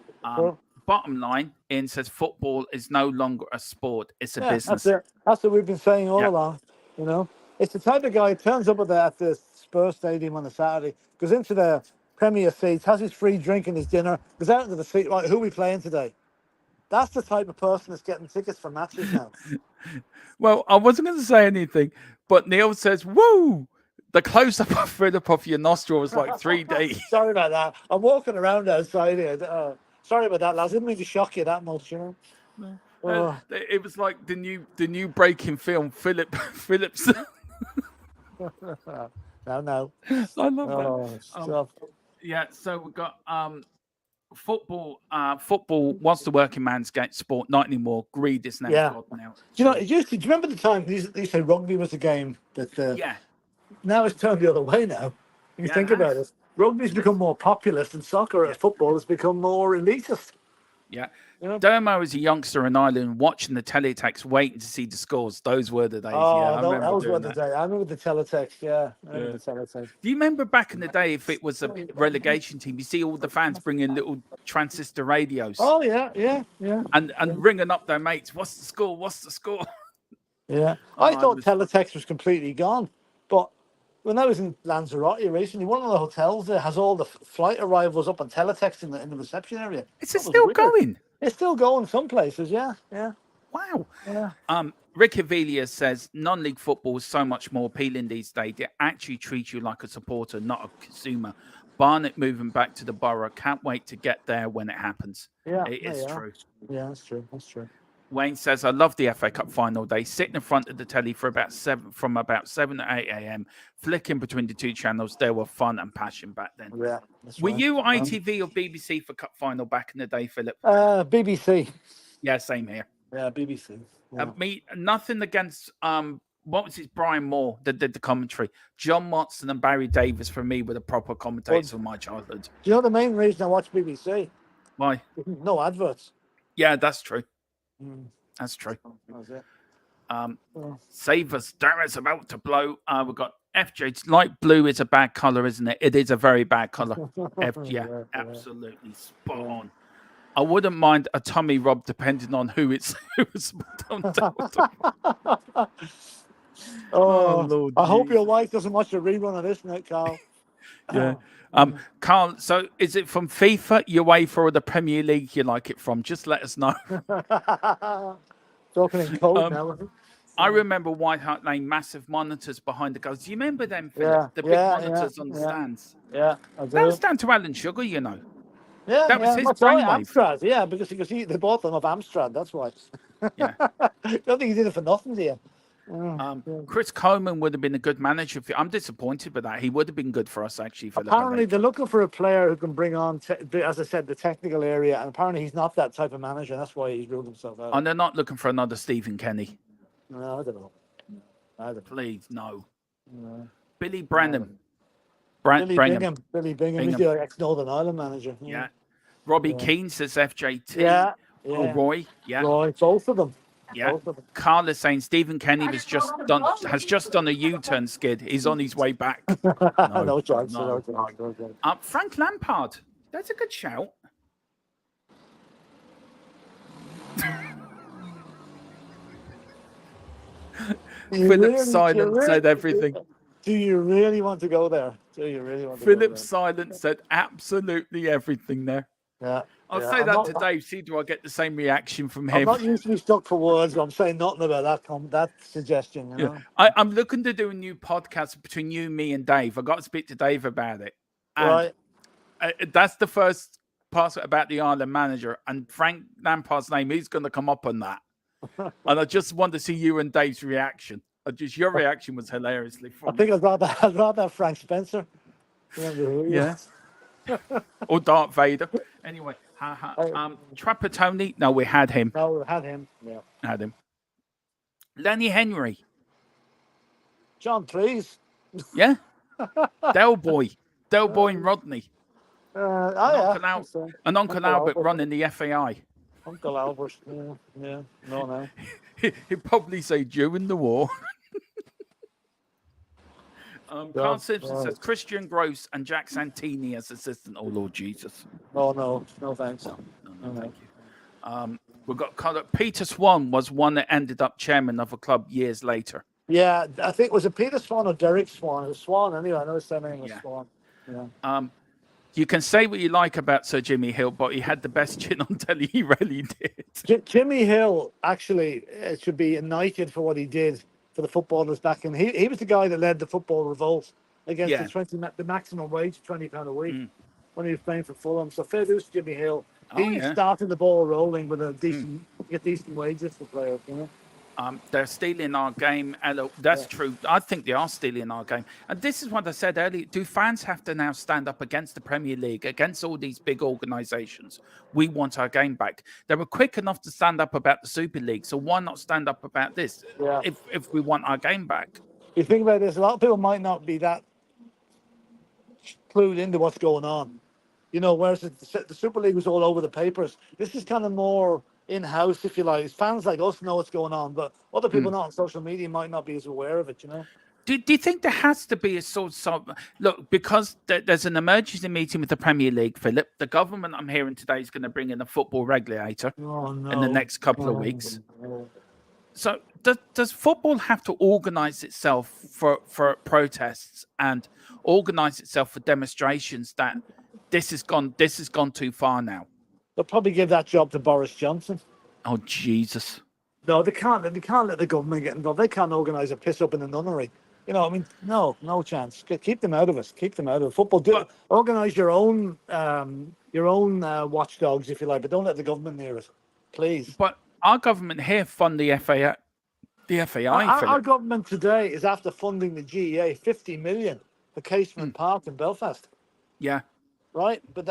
[SPEAKER 1] Bottom line, Ian says, football is no longer a sport, it's a business.
[SPEAKER 2] That's what we've been saying all along, you know. It's the type of guy who turns up at the Spurs Stadium on a Saturday, goes into the Premier seats, has his free drink and his dinner, goes out into the seat, right, who are we playing today? That's the type of person that's getting tickets for matches now.
[SPEAKER 1] Well, I wasn't going to say anything, but Neil says, woo! The close-up of Philip off your nostril was like 3D.
[SPEAKER 2] Sorry about that. I'm walking around outside here. Sorry about that, lads. I didn't mean to shock you that much, you know.
[SPEAKER 1] It was like the new breaking film, Phillips.
[SPEAKER 2] No.
[SPEAKER 1] I love that. Yeah, so we've got football. Football was the working man's sport, not anymore. Greed is now God now.
[SPEAKER 2] Do you remember the time they used to say rugby was the game that? Now it's turned the other way now. If you think about it, rugby's become more populist, and soccer and football has become more elitist.
[SPEAKER 1] Yeah.
[SPEAKER 2] You know?
[SPEAKER 1] Dermo as a youngster in Ireland watching the teletext, waiting to see the scores. Those were the days.
[SPEAKER 2] Oh,
[SPEAKER 1] yeah, I remember
[SPEAKER 2] that was
[SPEAKER 1] doing
[SPEAKER 2] one of the days. I remember the teletext. Yeah, I remember the teletext.
[SPEAKER 1] Do you remember back in the day, if it was a relegation team, you see all the fans bringing little transistor radios?
[SPEAKER 2] Oh yeah.
[SPEAKER 1] And ringing up their mates. What's the score? What's the score?
[SPEAKER 2] Yeah, I thought teletext was completely gone, but when I was in Lanzarote recently, one of the hotels there has all the flight arrivals up on teletext in the reception area.
[SPEAKER 1] Is it still going?
[SPEAKER 2] It's still going some places. Yeah.
[SPEAKER 1] Wow.
[SPEAKER 2] Yeah.
[SPEAKER 1] Rick Avelia says non-league football is so much more appealing these days. It actually treats you like a supporter, not a consumer. Barnet moving back to the borough. Can't wait to get there when it happens.
[SPEAKER 2] Yeah,
[SPEAKER 1] it is true.
[SPEAKER 2] Yeah, that's true. That's true.
[SPEAKER 1] Wayne says, I love the FA Cup final day, sitting in front of the telly from about 7 to 8 a.m, flicking between the two channels. There were fun and passion back then.
[SPEAKER 2] Yeah,
[SPEAKER 1] were you ITV or BBC for Cup final back in the day, Philip?
[SPEAKER 2] BBC.
[SPEAKER 1] Yeah, same here.
[SPEAKER 2] Yeah, BBC. Yeah.
[SPEAKER 1] Me, nothing against what was it, Brian Moore that did the commentary. John Motson and Barry Davis for me were the proper commentators of my childhood.
[SPEAKER 2] Do you know the main reason I watch BBC?
[SPEAKER 1] Why?
[SPEAKER 2] No adverts.
[SPEAKER 1] Yeah, that's true. That's true. Save us, Darren's about to blow. We've got FJ. Light blue is a bad color, isn't it? It is a very bad color. Yeah, absolutely spot on. I wouldn't mind a tummy rub depending on who it's.
[SPEAKER 2] Oh Lord! I hope your wife doesn't watch the rerun of this, Nick, Carl.
[SPEAKER 1] Yeah. Carl, so is it from FIFA, UEFA, or the Premier League you like it from? Just let us know.
[SPEAKER 2] Talking in code now.
[SPEAKER 1] I remember White Hart Lane, massive monitors behind the goals. Do you remember them, Philip? The big monitors on the stands.
[SPEAKER 2] Yeah, I do.
[SPEAKER 1] That was down to Alan Sugar, you know.
[SPEAKER 2] Yeah,
[SPEAKER 1] that was his brainwave.
[SPEAKER 2] Amstrad, yeah, because they bought them off Amstrad, that's why.
[SPEAKER 1] Yeah.
[SPEAKER 2] I don't think he did it for nothing here.
[SPEAKER 1] Chris Coleman would have been a good manager. I'm disappointed with that. He would have been good for us, actually.
[SPEAKER 2] Apparently, they're looking for a player who can bring on, as I said, the technical area. And apparently, he's not that type of manager. That's why he's ruled himself out.
[SPEAKER 1] And they're not looking for another Stephen Kenny.
[SPEAKER 2] No, I don't know.
[SPEAKER 1] Please, no. Billy
[SPEAKER 2] Brenham.
[SPEAKER 1] Billy
[SPEAKER 2] Bingham. He's the ex-Northern Ireland manager.
[SPEAKER 1] Yeah. Robbie Keane says FJT.
[SPEAKER 2] Yeah.
[SPEAKER 1] Oh, Roy. Yeah.
[SPEAKER 2] Roy, both of them.
[SPEAKER 1] Yeah. Carl is saying Stephen Kenny has just done a U-turn skid. He's on his way back.
[SPEAKER 2] No chance.
[SPEAKER 1] Frank Lampard. That's a good shout. Philip Silent said everything.
[SPEAKER 2] Do you really want to go there?
[SPEAKER 1] Philip Silent said absolutely everything there.
[SPEAKER 2] Yeah.
[SPEAKER 1] I'll say that to Dave. See, do I get the same reaction from him?
[SPEAKER 2] I'm not usually stuck for words, but I'm saying nothing about that suggestion. You know?
[SPEAKER 1] I'm looking to do a new podcast between you, me, and Dave. I got to speak to Dave about it. And that's the first part about the Ireland manager, and Frank Lampard's name. He's going to come up on that, and I just want to see you and Dave's reaction. Your reaction was hilariously funny.
[SPEAKER 2] I think I'd rather have Frank Spencer.
[SPEAKER 1] Yeah. Or Darth Vader. Anyway, Trapattoni. No, we had him.
[SPEAKER 2] Yeah.
[SPEAKER 1] Had him. Lenny Henry.
[SPEAKER 2] John Cleese.
[SPEAKER 1] Yeah. Del Boy and Rodney. And Uncle Albert running the FAI.
[SPEAKER 2] Uncle Albert. Yeah. No.
[SPEAKER 1] He'd probably say during the war. Carl Simpson says Christian Gross and Jack Santini as assistant. Oh, Lord Jesus.
[SPEAKER 2] Oh, no thanks.
[SPEAKER 1] No, thank you. We've got Peter Swan was one that ended up chairman of a club years later.
[SPEAKER 2] Yeah, I think, was it Peter Swan or Derek Swan? It was Swan anyway. I know his surname was Swan. Yeah.
[SPEAKER 1] You can say what you like about Sir Jimmy Hill, but he had the best chin on telly. He really did.
[SPEAKER 2] Jimmy Hill actually should be knighted for what he did for the footballers back in. He was the guy that led the football revolt against the maximum wage, £20 a week, when he was playing for Fulham. So fair dues to Jimmy Hill. He started the ball rolling with a decent wages for players. You know?
[SPEAKER 1] They're stealing our game. That's true. I think they are stealing our game. And this is what I said earlier. Do fans have to now stand up against the Premier League, against all these big organisations? We want our game back. They were quick enough to stand up about the Super League, so why not stand up about this if we want our game back?
[SPEAKER 2] You think about this, a lot of people might not be that clued into what's going on. You know, whereas the Super League was all over the papers. This is kind of more in-house, if you like. Fans like us know what's going on, but other people not on social media might not be as aware of it, you know?
[SPEAKER 1] Do you think there has to be a sort of look, because there's an emergency meeting with the Premier League, Philip? The government, I'm hearing today, is going to bring in a football regulator in the next couple of weeks. So does football have to organise itself for protests and organise itself for demonstrations that this has gone too far now?
[SPEAKER 2] They'll probably give that job to Boris Johnson.
[SPEAKER 1] Oh Jesus!
[SPEAKER 2] No, they can't. They can't let the government get involved. They can't organise a piss up in the nunnery. You know, I mean, no chance. Keep them out of it. Keep them out of it. Football. Organise your own watchdogs, if you like, but don't let the government near it, please.
[SPEAKER 1] But our government here fund the FAI. The FAI.
[SPEAKER 2] Our government today is after funding the GEA 50 million for Casement Park in Belfast.
[SPEAKER 1] Yeah.
[SPEAKER 2] Right, but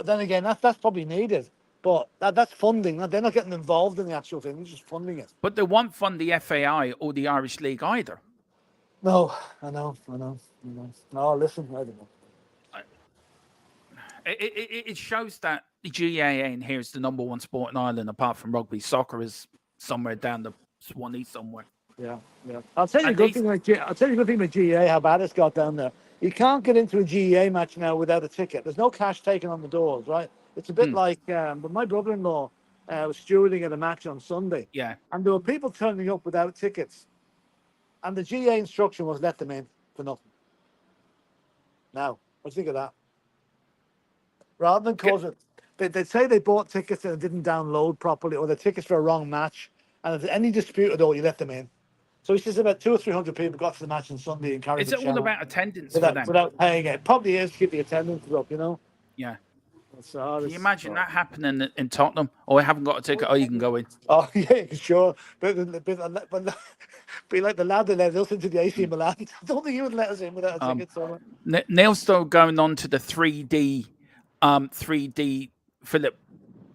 [SPEAKER 2] then again, that's probably needed. But that's funding. They're not getting involved in the actual thing; they're just funding it.
[SPEAKER 1] But they won't fund the FAI or the Irish League either.
[SPEAKER 2] No, I know. No, listen, I don't know.
[SPEAKER 1] It shows that the GAA in here is the number one sport in Ireland, apart from rugby. Soccer is somewhere down the Swanee somewhere.
[SPEAKER 2] Yeah. I'll tell you a good thing with GAA, how bad it's got down there. You can't get into a GAA match now without a ticket. There's no cash taken on the doors, right? It's a bit like, but my brother-in-law was stewarding at a match on Sunday.
[SPEAKER 1] Yeah.
[SPEAKER 2] And there were people turning up without tickets. And the GAA instruction was let them in for nothing. Now, what do you think of that? Rather than cause it, they'd say they bought tickets and it didn't download properly, or the tickets for a wrong match. And if there's any dispute at all, you let them in. So he says about 200 or 300 people got to the match on Sunday and carried.
[SPEAKER 1] Is it all about attendance
[SPEAKER 2] without paying it? Probably is to keep the attendance up, you know.
[SPEAKER 1] Yeah.
[SPEAKER 2] So,
[SPEAKER 1] can you imagine that happening in Tottenham? Oh, I haven't got a ticket. Oh, you can go in.
[SPEAKER 2] Oh yeah, sure. But be like the lad that let us into the AC Milan. I don't think he would let us in without a ticket. So.
[SPEAKER 1] Neil's still going on to the 3D Philip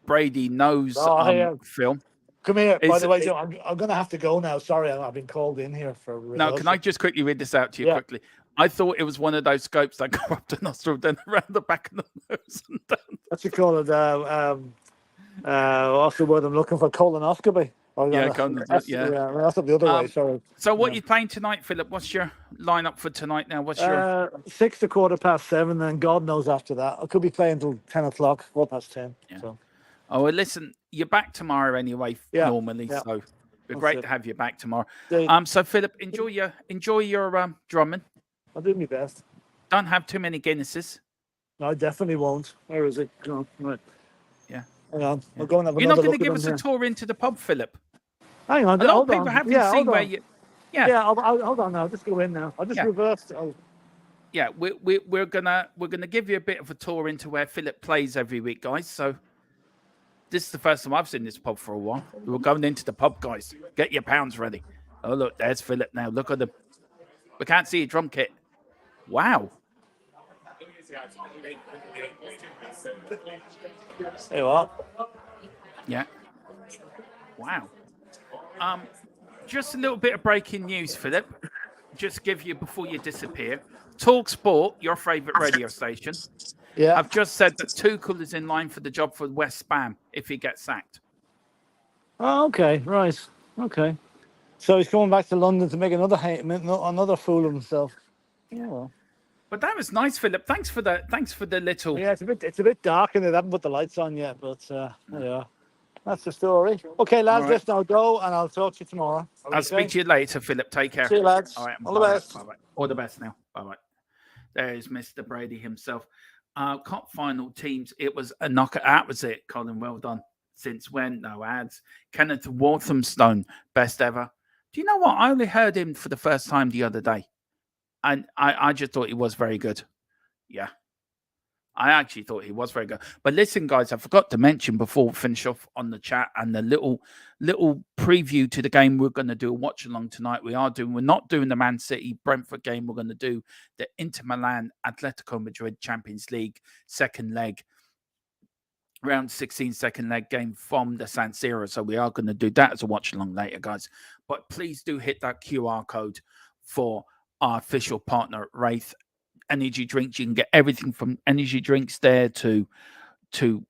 [SPEAKER 1] Brady knows film.
[SPEAKER 2] Come here. By the way, Joe, I'm going to have to go now. Sorry, I've been called in here for.
[SPEAKER 1] No, can I just quickly read this out to you quickly? I thought it was one of those scopes that go up the nostril, then around the back of the nose and down.
[SPEAKER 2] What you call it? What's the word I'm looking for? Colonoscopy.
[SPEAKER 1] That's
[SPEAKER 2] up the other way. Sorry.
[SPEAKER 1] So, what are you playing tonight, Philip? What's your lineup for tonight now? What's your
[SPEAKER 2] 6 to 7:15, and God knows after that. I could be playing till 10 o'clock, 10:15.
[SPEAKER 1] Yeah.
[SPEAKER 2] So.
[SPEAKER 1] Oh, well, listen, you're back tomorrow anyway. Normally, so it'd be great to have you back tomorrow. So Philip, enjoy your drumming.
[SPEAKER 2] I'll do my best.
[SPEAKER 1] Don't have too many Guinnesses.
[SPEAKER 2] No, I definitely won't. Where is it? Right.
[SPEAKER 1] Yeah.
[SPEAKER 2] Hang on. We'll go and have
[SPEAKER 1] You're not
[SPEAKER 2] going
[SPEAKER 1] to give us a tour into the pub, Philip.
[SPEAKER 2] Hang on.
[SPEAKER 1] A lot of people haven't seen where you.
[SPEAKER 2] Yeah. Yeah. I'll hold on now. I'll just go in now. I'll just reverse.
[SPEAKER 1] Yeah, we're gonna give you a bit of a tour into where Philip plays every week, guys. So this is the first time I've seen this pub for a while. We're going into the pub, guys. Get your pounds ready. Oh look, there's Philip now. Look at the. We can't see your drum kit. Wow.
[SPEAKER 2] Hey, what?
[SPEAKER 1] Yeah. Wow. Just a little bit of breaking news, Philip. Just give you before you disappear. Talk Sport, your favourite radio station.
[SPEAKER 2] Yeah.
[SPEAKER 1] I've just said that Tuchel is in line for the job for West Ham if he gets sacked.
[SPEAKER 2] Oh, okay, right, okay. So he's coming back to London to make another fool of himself. Yeah. Well.
[SPEAKER 1] But that was nice, Philip. Thanks for the little.
[SPEAKER 2] Yeah, it's a bit dark and they haven't put the lights on yet, but yeah, that's the story. Okay, lads, right. Let's now go, and I'll talk to you tomorrow.
[SPEAKER 1] I'll speak to you later, Philip. Take care.
[SPEAKER 2] See you, lads.
[SPEAKER 1] All right,
[SPEAKER 2] all the best.
[SPEAKER 1] Bye-bye. All the best now. Bye-bye. There is Mr. Brady himself. Cup final teams. It was a knockout. That was it, Colin. Well done. Since when? No ads. Kenneth Walthamstone, best ever. Do you know what? I only heard him for the first time the other day. And I just thought he was very good. Yeah. I actually thought he was very good. But listen, guys, I forgot to mention before we finish off on the chat and the little preview to the game we're going to do a watch along tonight. We're not doing the Man City Brentford game. We're going to do the Inter Milan Atletico Madrid Champions League second leg, round 16 second leg game from the San Siro. So we are going to do that as a watch along later, guys. But please do hit that QR code for our official partner, Wraith energy drinks. You can get everything from energy drinks there to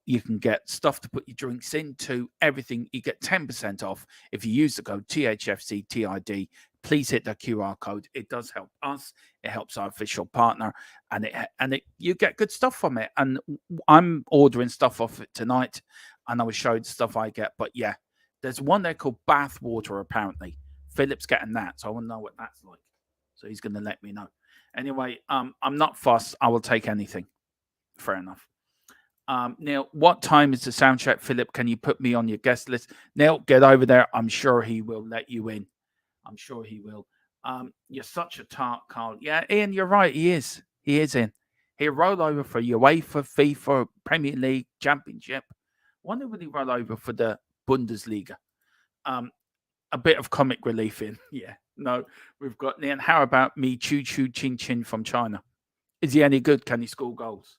[SPEAKER 1] you can get stuff to put your drinks into, everything. You get 10% off if you use the code THFCTID. Please hit the QR code. It does help us. It helps our official partner, and you get good stuff from it. And I'm ordering stuff off it tonight, and I will show you the stuff I get. But yeah, there's one there called bath water. Apparently, Philip's getting that, so I want to know what that's like. So he's going to let me know. Anyway, I'm not fussed. I will take anything. Fair enough. Neil, what time is the sound check? Philip, can you put me on your guest list? Neil, get over there. I'm sure he will let you in. I'm sure he will. You're such a tart, Carl. Yeah, Ian, you're right. He is. He is in. He'll roll over for UEFA, FIFA, Premier League, Championship. Wonder will he roll over for the Bundesliga? A bit of comic relief in. Yeah. No, we've got Ian. How about me, Choo Choo Chin Chin from China? Is he any good? Can he score goals?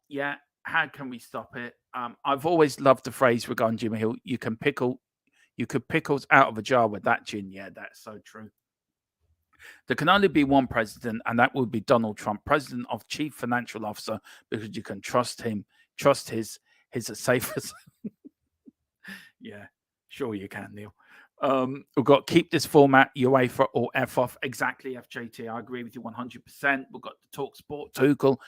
[SPEAKER 1] Yeah. How can we stop it? I've always loved the phrase regarding Jimmy Hill. You could pickles out of a jar with that gin. Yeah, that's so true. There can only be one president, and that would be Donald Trump, president of chief financial officer, because you can trust him, trust his safe as. Yeah, sure you can, Neil. We've got keep this format, UEFA or F off. Exactly, FJT. I agree with you 100%. We've got the Talk Sport Tuchel.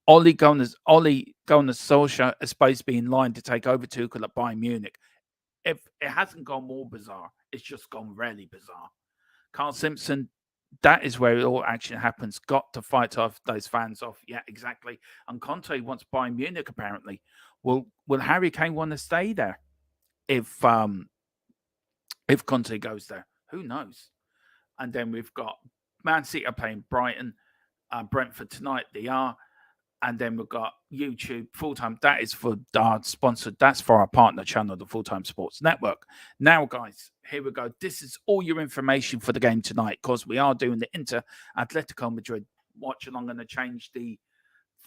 [SPEAKER 1] Ole Gunnar Solskjaer is supposed to be in line to take over Tuchel at Bayern Munich. If it hasn't gone more bizarre, it's just gone really bizarre. Carl Simpson, that is where it all actually happens. Got to fight off those fans off. Yeah, exactly. And Conte wants Bayern Munich, apparently. Will Harry Kane want to stay there if Conte goes there? Who knows? And then we've got Man City are playing Brighton, Brentford tonight. They are. And then we've got YouTube full-time. That is for our sponsored. That's for our partner channel, the Full-Time Sports Network. Now, guys, here we go. This is all your information for the game tonight, because we are doing the Inter Atletico Madrid watch along. I'm going to change the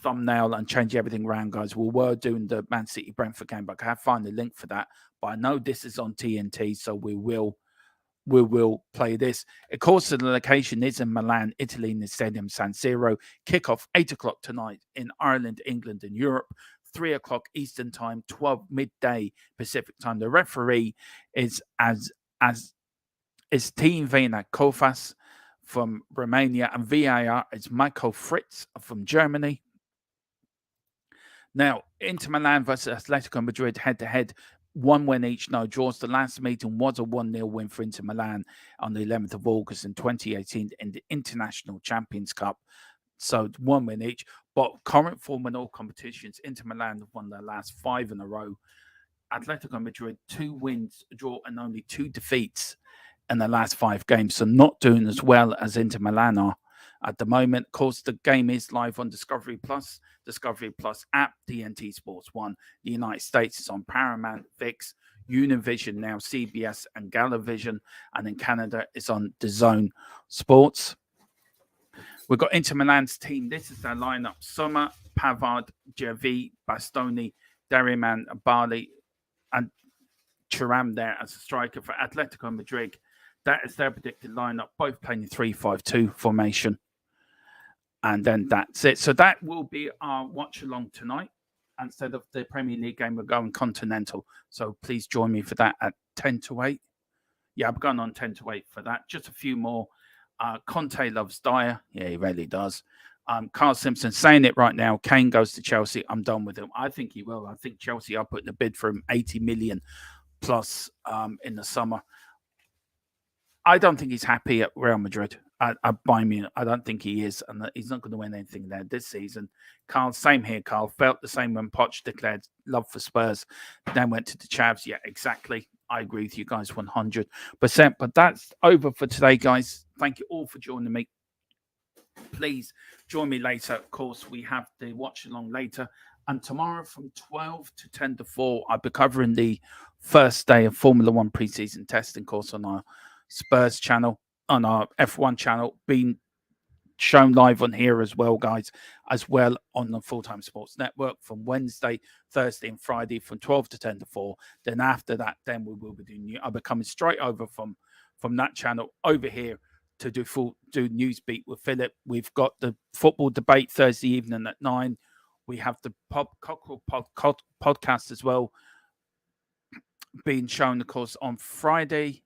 [SPEAKER 1] thumbnail and change everything around, guys. We were doing the Man City Brentford game, but I can't find the link for that. But I know this is on TNT, so we will play this. Of course, the location is in Milan, Italy, in the Stadium San Siro. Kickoff 8 o'clock tonight in Ireland, England, and Europe. 3 o'clock Eastern time, 12 midday Pacific time. The referee is Team Vena Kofas from Romania, and VAR is Michael Fritz from Germany. Now, Inter Milan versus Atletico Madrid head-to-head. 1 win each, no draws. The last meeting was a 1-0 win for Inter Milan on the 11th of August in 2018 in the International Champions Cup. So 1 win each. But current form in all competitions, Inter Milan have won their last 5 in a row. Atletico Madrid, 2 wins, a draw, and only 2 defeats in the last 5 games. So not doing as well as Inter Milan are at the moment. Of course, the game is live on Discovery Plus app, TNT Sports 1. The United States is on Paramount, VIX, Univision now, CBS, and Galavision. And in Canada, it's on DAZN Sports. We've got Inter Milan's team. This is their lineup. Sommer, Pavard, Gervi, Bastoni, Dariman, Bali, and Thuram there as a striker for Atletico Madrid. That is their predicted lineup, both playing in 3-5-2 formation. And then that's it. So that will be our watch along tonight. Instead of the Premier League game, we're going Continental. So please join me for that at 10 to 8. Yeah, I'm going on 10 to 8 for that. Just a few more. Conte loves Dyer. Yeah, he really does. Carl Simpson saying it right now. Kane goes to Chelsea. I'm done with him. I think he will. I think Chelsea are putting a bid for him 80 million plus in the summer. I don't think he's happy at Real Madrid. At Bayern Munich, I don't think he is, and he's not going to win anything there this season. Carl, same here. Carl felt the same when Poch declared love for Spurs, then went to the Chavs. Yeah, exactly. I agree with you guys 100%. But that's over for today, guys. Thank you all for joining me. Please join me later. Of course, we have the watch along later. And tomorrow from 12 to 10 to 4, I'll be covering the first day of Formula One preseason testing course on our Spurs channel, on our F1 channel, being shown live on here as well, guys, as well on the Full-Time Sports Network from Wednesday, Thursday, and Friday from 12 to 10 to 4. Then after that, then we will be doing I'll be coming straight over from that channel over here to do Newsbeat with Philip. We've got the football debate Thursday evening at 9. We have the Cockerel podcast as well being shown, of course, on Friday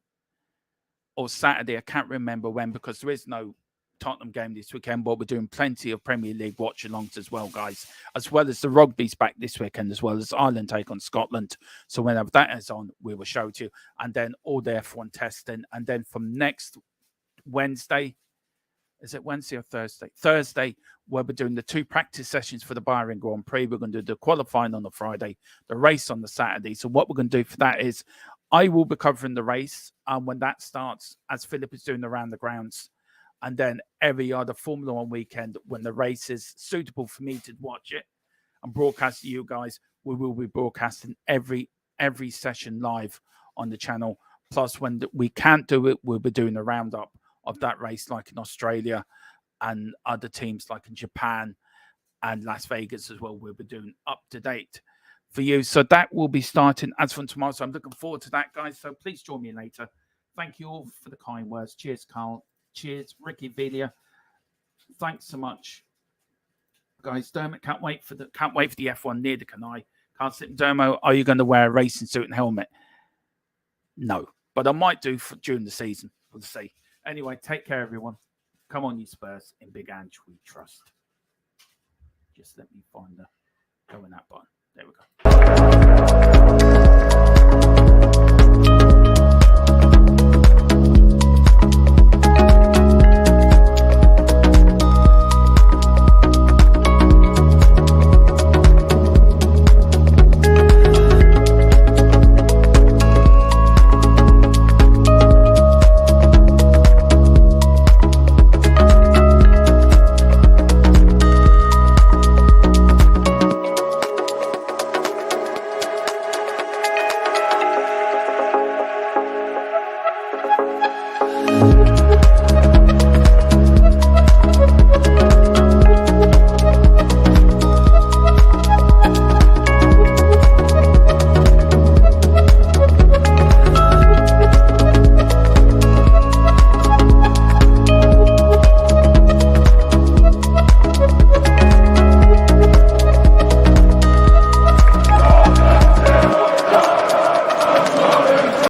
[SPEAKER 1] or Saturday. I can't remember when, because there is no Tottenham game this weekend, but we're doing plenty of Premier League watch-alongs as well, guys, as well as the rugby's back this weekend, as well as Ireland take on Scotland. So whenever that is on, we will show it to you. And then all the F1 testing. And then from next Wednesday, is it Wednesday or Thursday? Thursday, where we're doing the 2 practice sessions for the Bahrain Grand Prix. We're going to do the qualifying on the Friday, the race on the Saturday. So what we're going to do for that is I will be covering the race when that starts, as Philip is doing around the grounds. And then every other Formula One weekend, when the race is suitable for me to watch it and broadcast to you guys, we will be broadcasting every session live on the channel. Plus, when we can't do it, we'll be doing a roundup of that race, like in Australia and other teams like in Japan and Las Vegas as well. We'll be doing up to date for you. So that will be starting as from tomorrow. So I'm looking forward to that, guys. So please join me later. Thank you all for the kind words. Cheers, Carl. Cheers, Ricky Velia. Thanks so much, guys. Dermot, can't wait for the F1. Neither can I. Can't sit. Dermo, are you going to wear a racing suit and helmet? No, but I might do during the season. We'll see. Anyway, take care, everyone. Come on, you Spurs. In Big Ange, we trust. Just let me find go in that button. There we go.